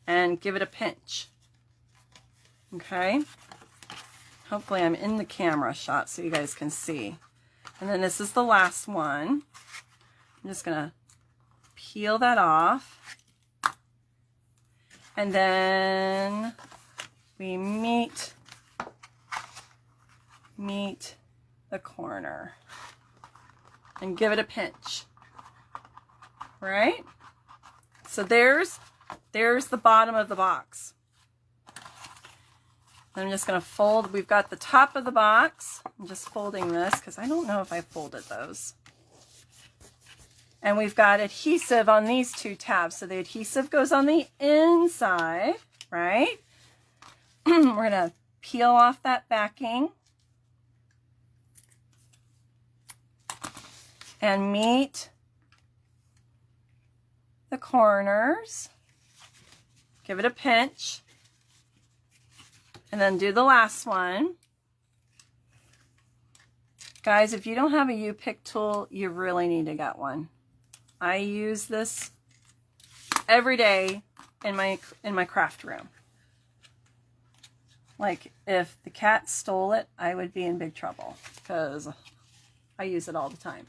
and give it a pinch. Okay. Hopefully I'm in the camera shot so you guys can see. And then this is the last one. I'm just going to peel that off. And then we meet the corner and give it a pinch. Right? So there's the bottom of the box. I'm just going to fold. We've got the top of the box. I'm just folding this because I don't know if I folded those. And we've got adhesive on these two tabs. So the adhesive goes on the inside, right? We're going to peel off that backing and meet the corners. Give it a pinch. And then do the last one. Guys, if you don't have a U-pick tool, you really need to get one. I use this every day in my craft room. Like, if the cat stole it, I would be in big trouble because I use it all the time.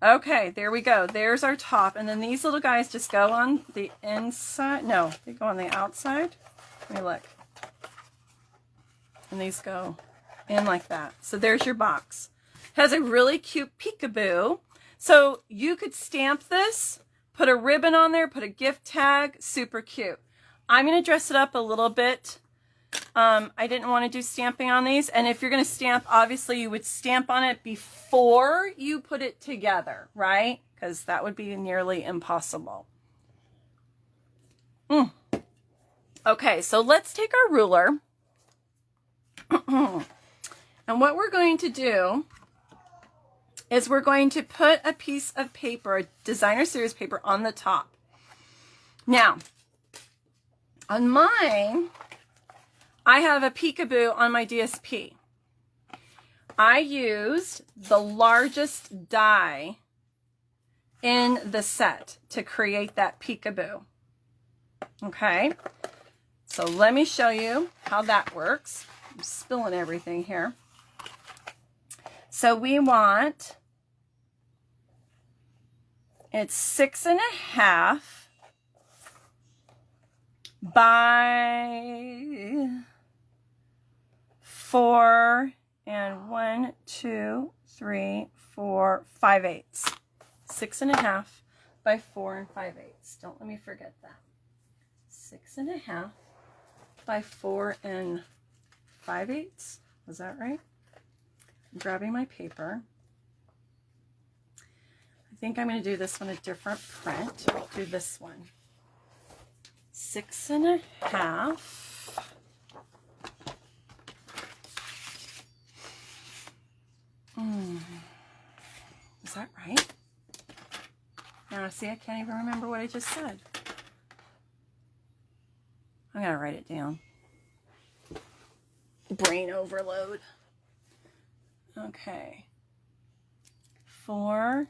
Okay, there we go. There's our top. And then these little guys just go on the inside. No, they go on the outside. Let me look. And these go in like that. So there's your box. It has a really cute peekaboo. So you could stamp this, put a ribbon on there, put a gift tag. Super cute. I'm going to dress it up a little bit. I didn't want to do stamping on these. And if you're going to stamp, obviously you would stamp on it before you put it together, right? Because that would be nearly impossible. Okay, so let's take our ruler. And what we're going to do is we're going to put a piece of paper, a designer series paper, on the top. Now, on mine, I have a peekaboo on my DSP. I used the largest die in the set to create that peekaboo. Okay, so let me show you how that works. I'm spilling everything here. So we want, it's 6.5 by 4 and 1, 2, 3, 4, 5/8. 6.5 by 4 and 5/8. Don't let me forget that. 6.5 by 4 and 5/8. Was that right? I'm grabbing my paper. I think I'm going to do this one a different print. I'll do this one. 6.5. Is that right? Now, see, I can't even remember what I just said. I'm going to write it down. Brain overload. Okay. 4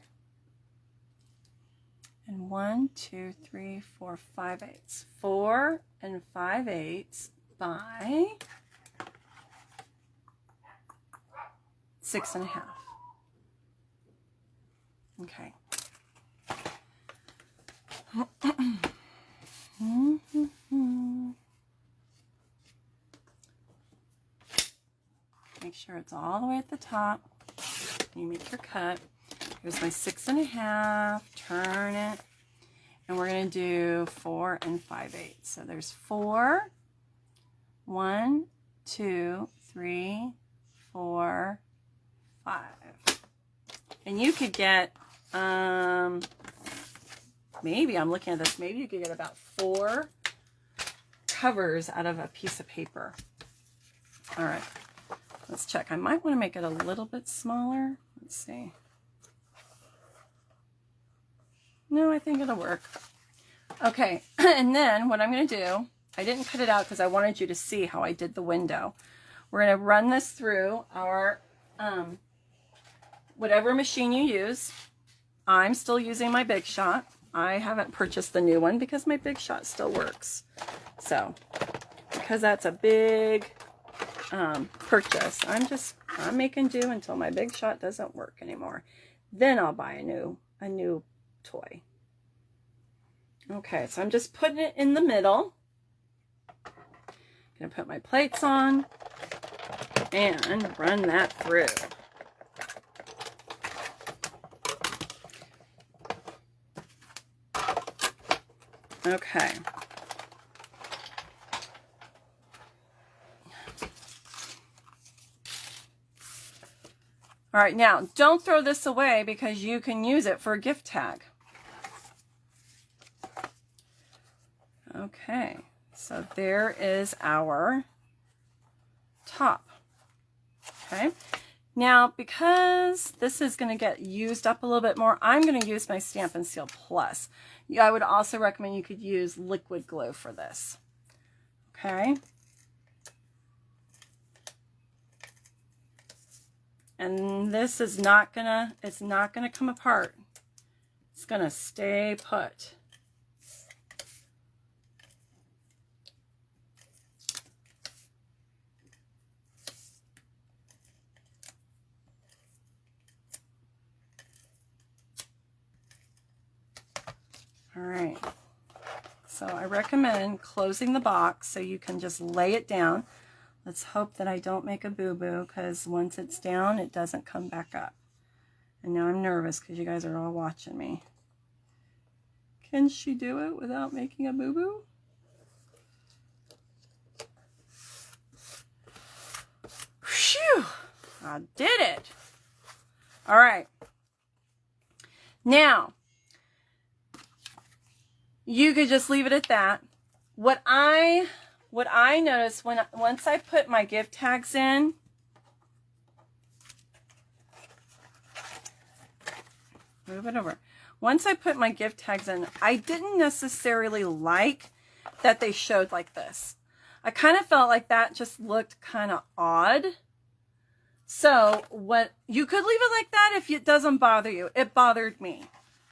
and 1, 2, 3, 4, 5/8. 4 and 5/8 by 6.5. Okay. Make sure it's all the way at the top. You make your cut. Here's my 6.5. Turn it. And we're going to do 4 and 5/8. So there's 4. 1, 2, 3, 4, 5. And you could get, maybe I'm looking at this, maybe you could get about 4 covers out of a piece of paper. All right, let's check. I might want to make it a little bit smaller. Let's see. No, I think it'll work. Okay, and then what I'm going to do, I didn't cut it out because I wanted you to see how I did the window. We're going to run this through our, whatever machine you use. I'm still using my Big Shot. I haven't purchased the new one because my Big Shot still works. So, because that's a big purchase, I'm making do until my Big Shot doesn't work anymore. Then I'll buy a new toy. Okay, so I'm just putting it in the middle. I'm gonna put my plates on and run that through. Okay. All right, now don't throw this away because you can use it for a gift tag. Okay, so there is our top. Okay, now because this is going to get used up a little bit more, I'm going to use my Stampin' Seal Plus. I would also recommend you could use liquid glue for this. Okay. And this is not gonna, it's not gonna come apart. It's gonna stay put. All right. So I recommend closing the box so you can just lay it down. Let's hope that I don't make a boo-boo, because once it's down, it doesn't come back up. And now I'm nervous because you guys are all watching me. Can she do it without making a boo-boo? Phew! I did it! All right. Now, you could just leave it at that. What I noticed once I put my gift tags in, move it over. Once I put my gift tags in, I didn't necessarily like that they showed like this. I kind of felt like that just looked kind of odd. So what, you could leave it like that if it doesn't bother you. It bothered me.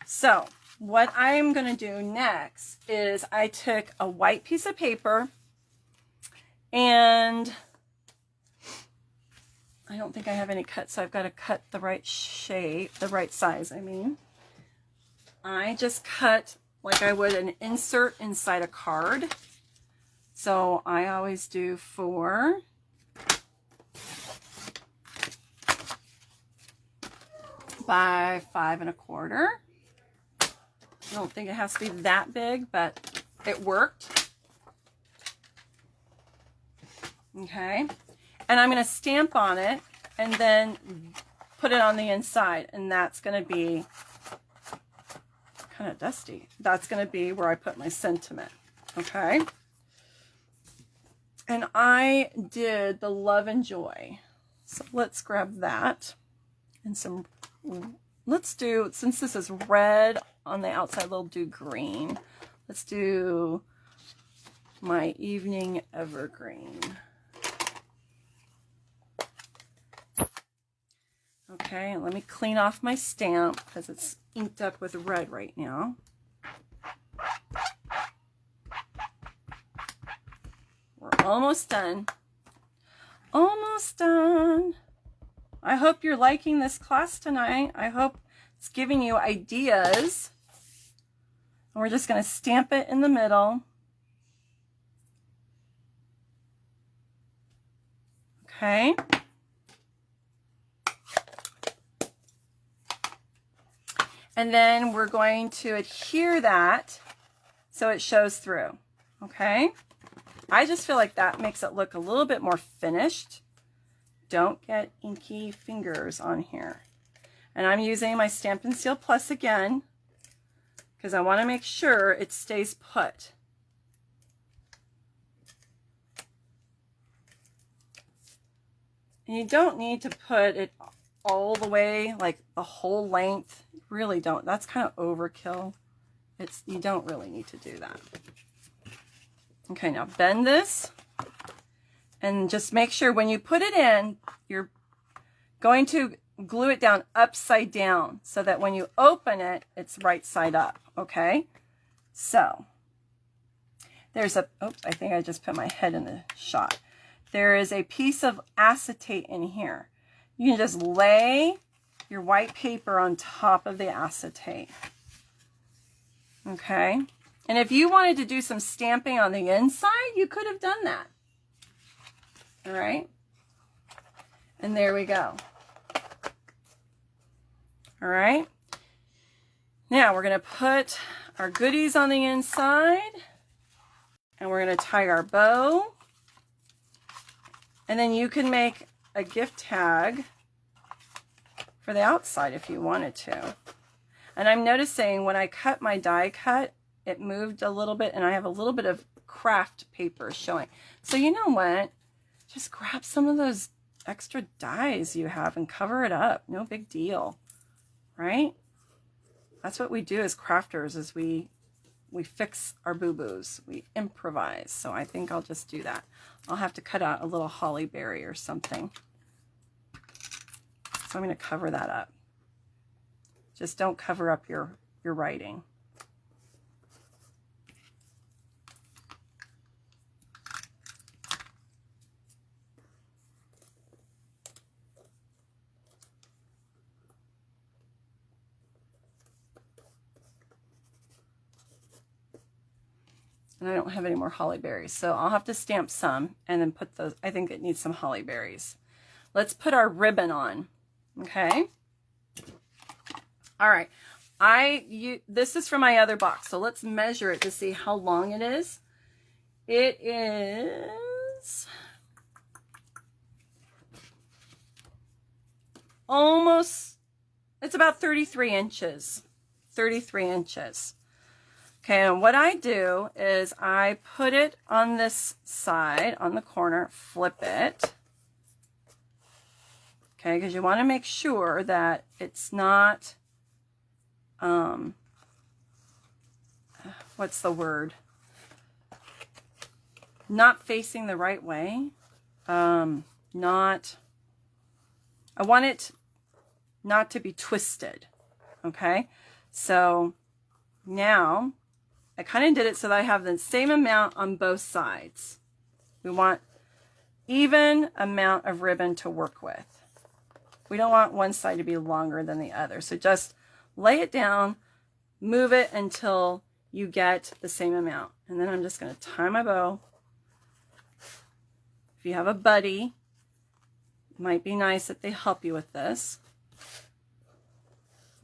So what I'm going to do next is I took a white piece of paper, and I don't think I have any cuts, so I've got to cut the right shape, the right size, I mean. I just cut like I would an insert inside a card. So I always do 4 by 5 1/4. I don't think it has to be that big, but it worked. Okay. And I'm going to stamp on it and then put it on the inside. And that's going to be kind of dusty. That's going to be where I put my sentiment. Okay. And I did the love and joy. So let's grab that and some, let's do, since this is red on the outside, we'll do green. Let's do my evening evergreen. Okay, let me clean off my stamp because it's inked up with red right now. We're almost done. Almost done. I hope you're liking this class tonight. I hope it's giving you ideas. And we're just going to stamp it in the middle. Okay. And then we're going to adhere that so it shows through. Okay. I just feel like that makes it look a little bit more finished. Don't get inky fingers on here. And I'm using my Stampin' Seal Plus again because I want to make sure it stays put. And you don't need to put it all the way, like the whole length. You really don't. That's kind of overkill. You don't really need to do that. Okay, now bend this and just make sure when you put it in, you're going to glue it down upside down so that when you open it, it's right side up, okay? So there's a, oops, I think I just put my head in the shot. There is a piece of acetate in here. You can just lay your white paper on top of the acetate, okay? And if you wanted to do some stamping on the inside, you could have done that. All right. And there we go. All right. Now we're going to put our goodies on the inside. And we're going to tie our bow. And then you can make a gift tag for the outside if you wanted to. And I'm noticing when I cut my die cut, it moved a little bit, and I have a little bit of Kraft paper showing. So you know what? Just grab some of those extra dies you have and cover it up. No big deal, right? That's what we do as crafters, is we fix our boo-boos. We improvise. So I think I'll just do that. I'll have to cut out a little holly berry or something. So I'm going to cover that up. Just don't cover up your writing. And I don't have any more holly berries, so I'll have to stamp some and then put those. I think it needs some holly berries. Let's put our ribbon on. Okay. All right. This is from my other box, so let's measure it to see how long it is. It is almost, it's about 33 inches. 33 inches. Okay, and what I do is I put it on this side, on the corner, flip it. Okay, because you want to make sure that it's not, what's the word? Not facing the right way. I want it not to be twisted. Okay, so Now, I kind of did it so that I have the same amount on both sides. We want even amount of ribbon to work with. We don't want one side to be longer than the other. So just lay it down, move it until you get the same amount. And then I'm just going to tie my bow. If you have a buddy, it might be nice that they help you with this.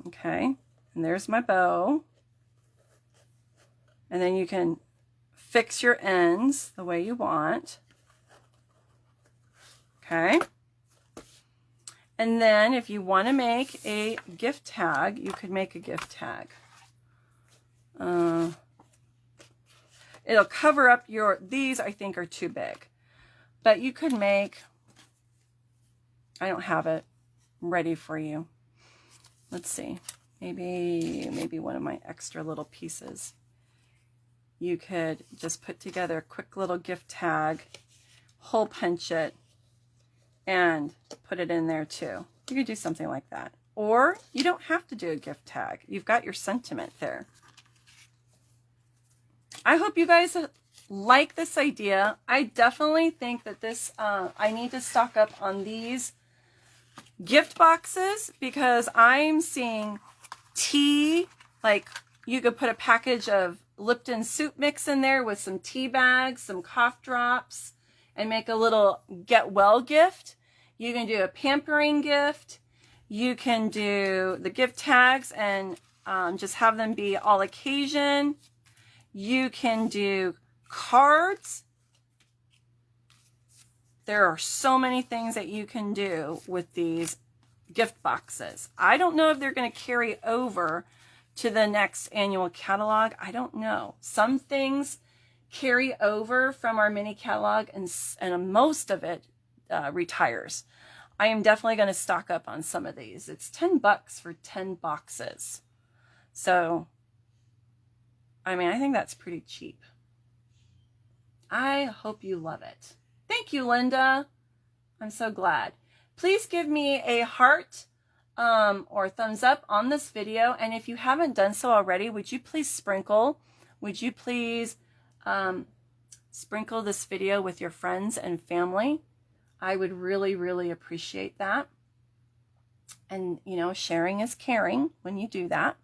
Okay, and there's my bow. And then you can fix your ends the way you want. Okay. And then if you want to make a gift tag, you could make a gift tag. It'll cover up your, these I think are too big. But you could make, I don't have it ready for you. Let's see, maybe one of my extra little pieces. You could just put together a quick little gift tag, hole punch it, and put it in there too. You could do something like that. Or you don't have to do a gift tag. You've got your sentiment there. I hope you guys like this idea. I definitely think that this, I need to stock up on these gift boxes because I'm seeing tea, like you could put a package of Lipton soup mix in there with some tea bags, some cough drops, and make a little get well gift. You can do a pampering gift. You can do the gift tags and just have them be all occasion. You can do cards. There are so many things that you can do with these gift boxes. I don't know if they're going to carry over to the next annual catalog. I don't know. Some things carry over from our mini catalog and most of it retires. I am definitely going to stock up on some of these. It's $10 for 10 boxes. So, I mean, I think that's pretty cheap. I hope you love it. Thank you, Linda. I'm so glad. Please give me a heart or thumbs up on this video. And if you haven't done so already, would you please sprinkle sprinkle this video with your friends and family? I would really, really appreciate that. And, you know, sharing is caring when you do that.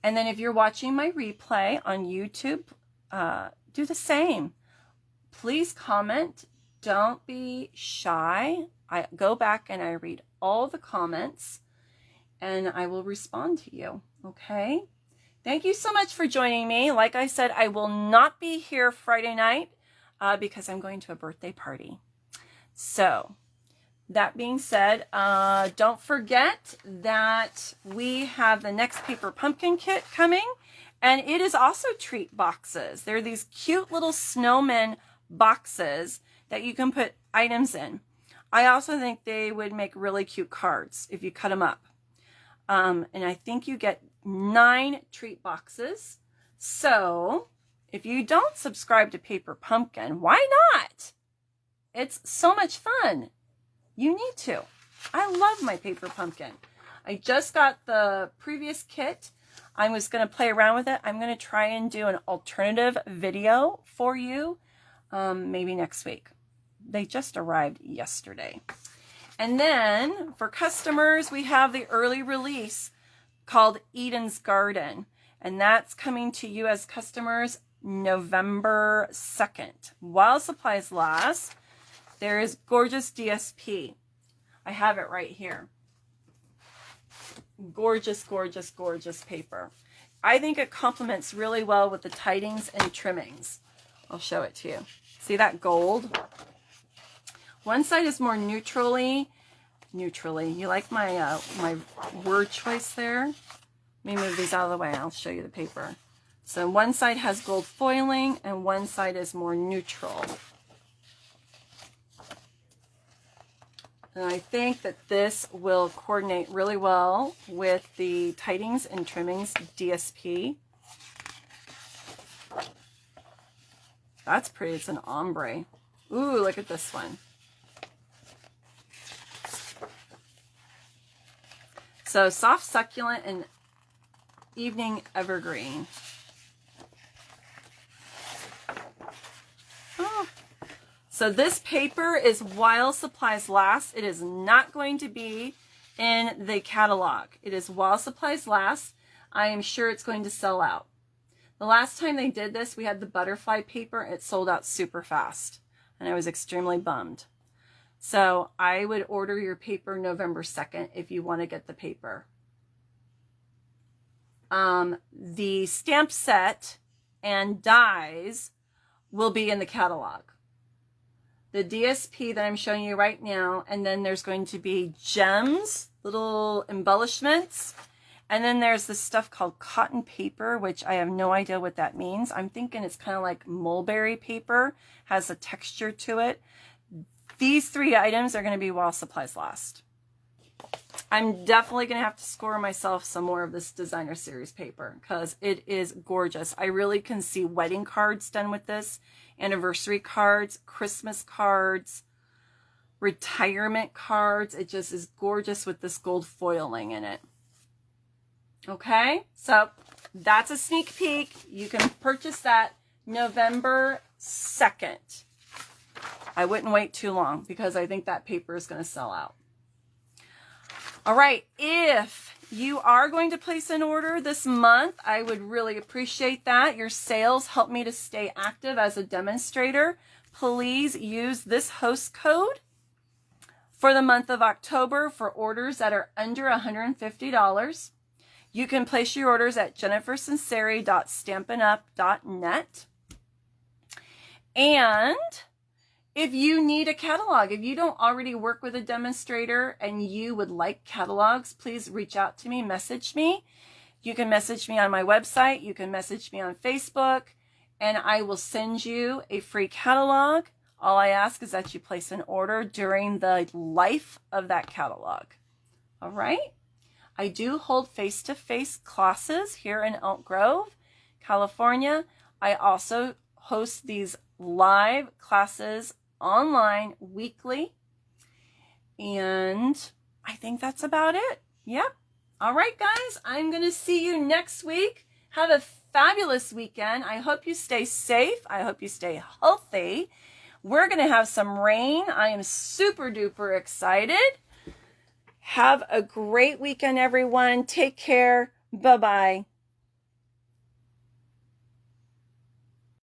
And then if you're watching my replay on YouTube, do the same. Please comment. Don't be shy. I go back and I read all the comments and I will respond to you. Okay? Thank you so much for joining me. Like I said, I will not be here Friday night because I'm going to a birthday party. So that being said, don't forget that we have the next paper pumpkin kit coming, and it is also treat boxes. They're these cute little snowman boxes that you can put items in. I also think they would make really cute cards if you cut them up. And I think you get 9 treat boxes. So if you don't subscribe to Paper Pumpkin, why not? It's so much fun. You need to. I love my Paper Pumpkin. I just got the previous kit. I was going to play around with it. I'm going to try and do an alternative video for you maybe next week. They just arrived yesterday. And then for customers, we have the early release called Eden's Garden. And that's coming to you as customers November 2nd. While supplies last, there is gorgeous DSP. I have it right here. Gorgeous, gorgeous, gorgeous paper. I think it complements really well with the tidings and trimmings. I'll show it to you. See that gold? One side is more neutrally. You like my my word choice there? Let me move these out of the way. I'll show you the paper. So one side has gold foiling and one side is more neutral. And I think that this will coordinate really well with the tidings and trimmings DSP. That's pretty. It's an ombre. Ooh, look at this one. So soft, succulent, and Evening Evergreen. Oh. So this paper is while supplies last. It is not going to be in the catalog. It is while supplies last. I am sure it's going to sell out. The last time they did this, we had the butterfly paper. It sold out super fast, and I was extremely bummed. So I would order your paper November 2nd if you want to get the paper. The stamp set and dies will be in the catalog. The DSP that I'm showing you right now, and then there's going to be gems, little embellishments, and then there's this stuff called cotton paper, which I have no idea what that means. I'm thinking it's kind of like mulberry paper, has a texture to it. These 3 items are going to be while supplies last. I'm definitely going to have to score myself some more of this designer series paper because it is gorgeous. I really can see wedding cards done with this, anniversary cards, Christmas cards, retirement cards. It just is gorgeous with this gold foiling in it. Okay, so that's a sneak peek. You can purchase that November 2nd. I wouldn't wait too long because I think that paper is going to sell out. All right, if you are going to place an order this month, I would really appreciate that. Your sales help me to stay active as a demonstrator. Please use this host code for the month of October for orders that are under $150. You can place your orders at jennifersinceri.stampinup.net. And if you need a catalog, if you don't already work with a demonstrator and you would like catalogs, please reach out to me, message me. You can message me on my website. You can message me on Facebook, and I will send you a free catalog. All I ask is that you place an order during the life of that catalog. All right? I do hold face-to-face classes here in Elk Grove, California. I also host these live classes online weekly, and I think that's about it. Yep. All right, guys, I'm going to see you next week. Have a fabulous weekend. I hope you stay safe. I hope you stay healthy. We're going to have some rain. I am super duper excited. Have a great weekend, everyone. Take care. Bye-bye.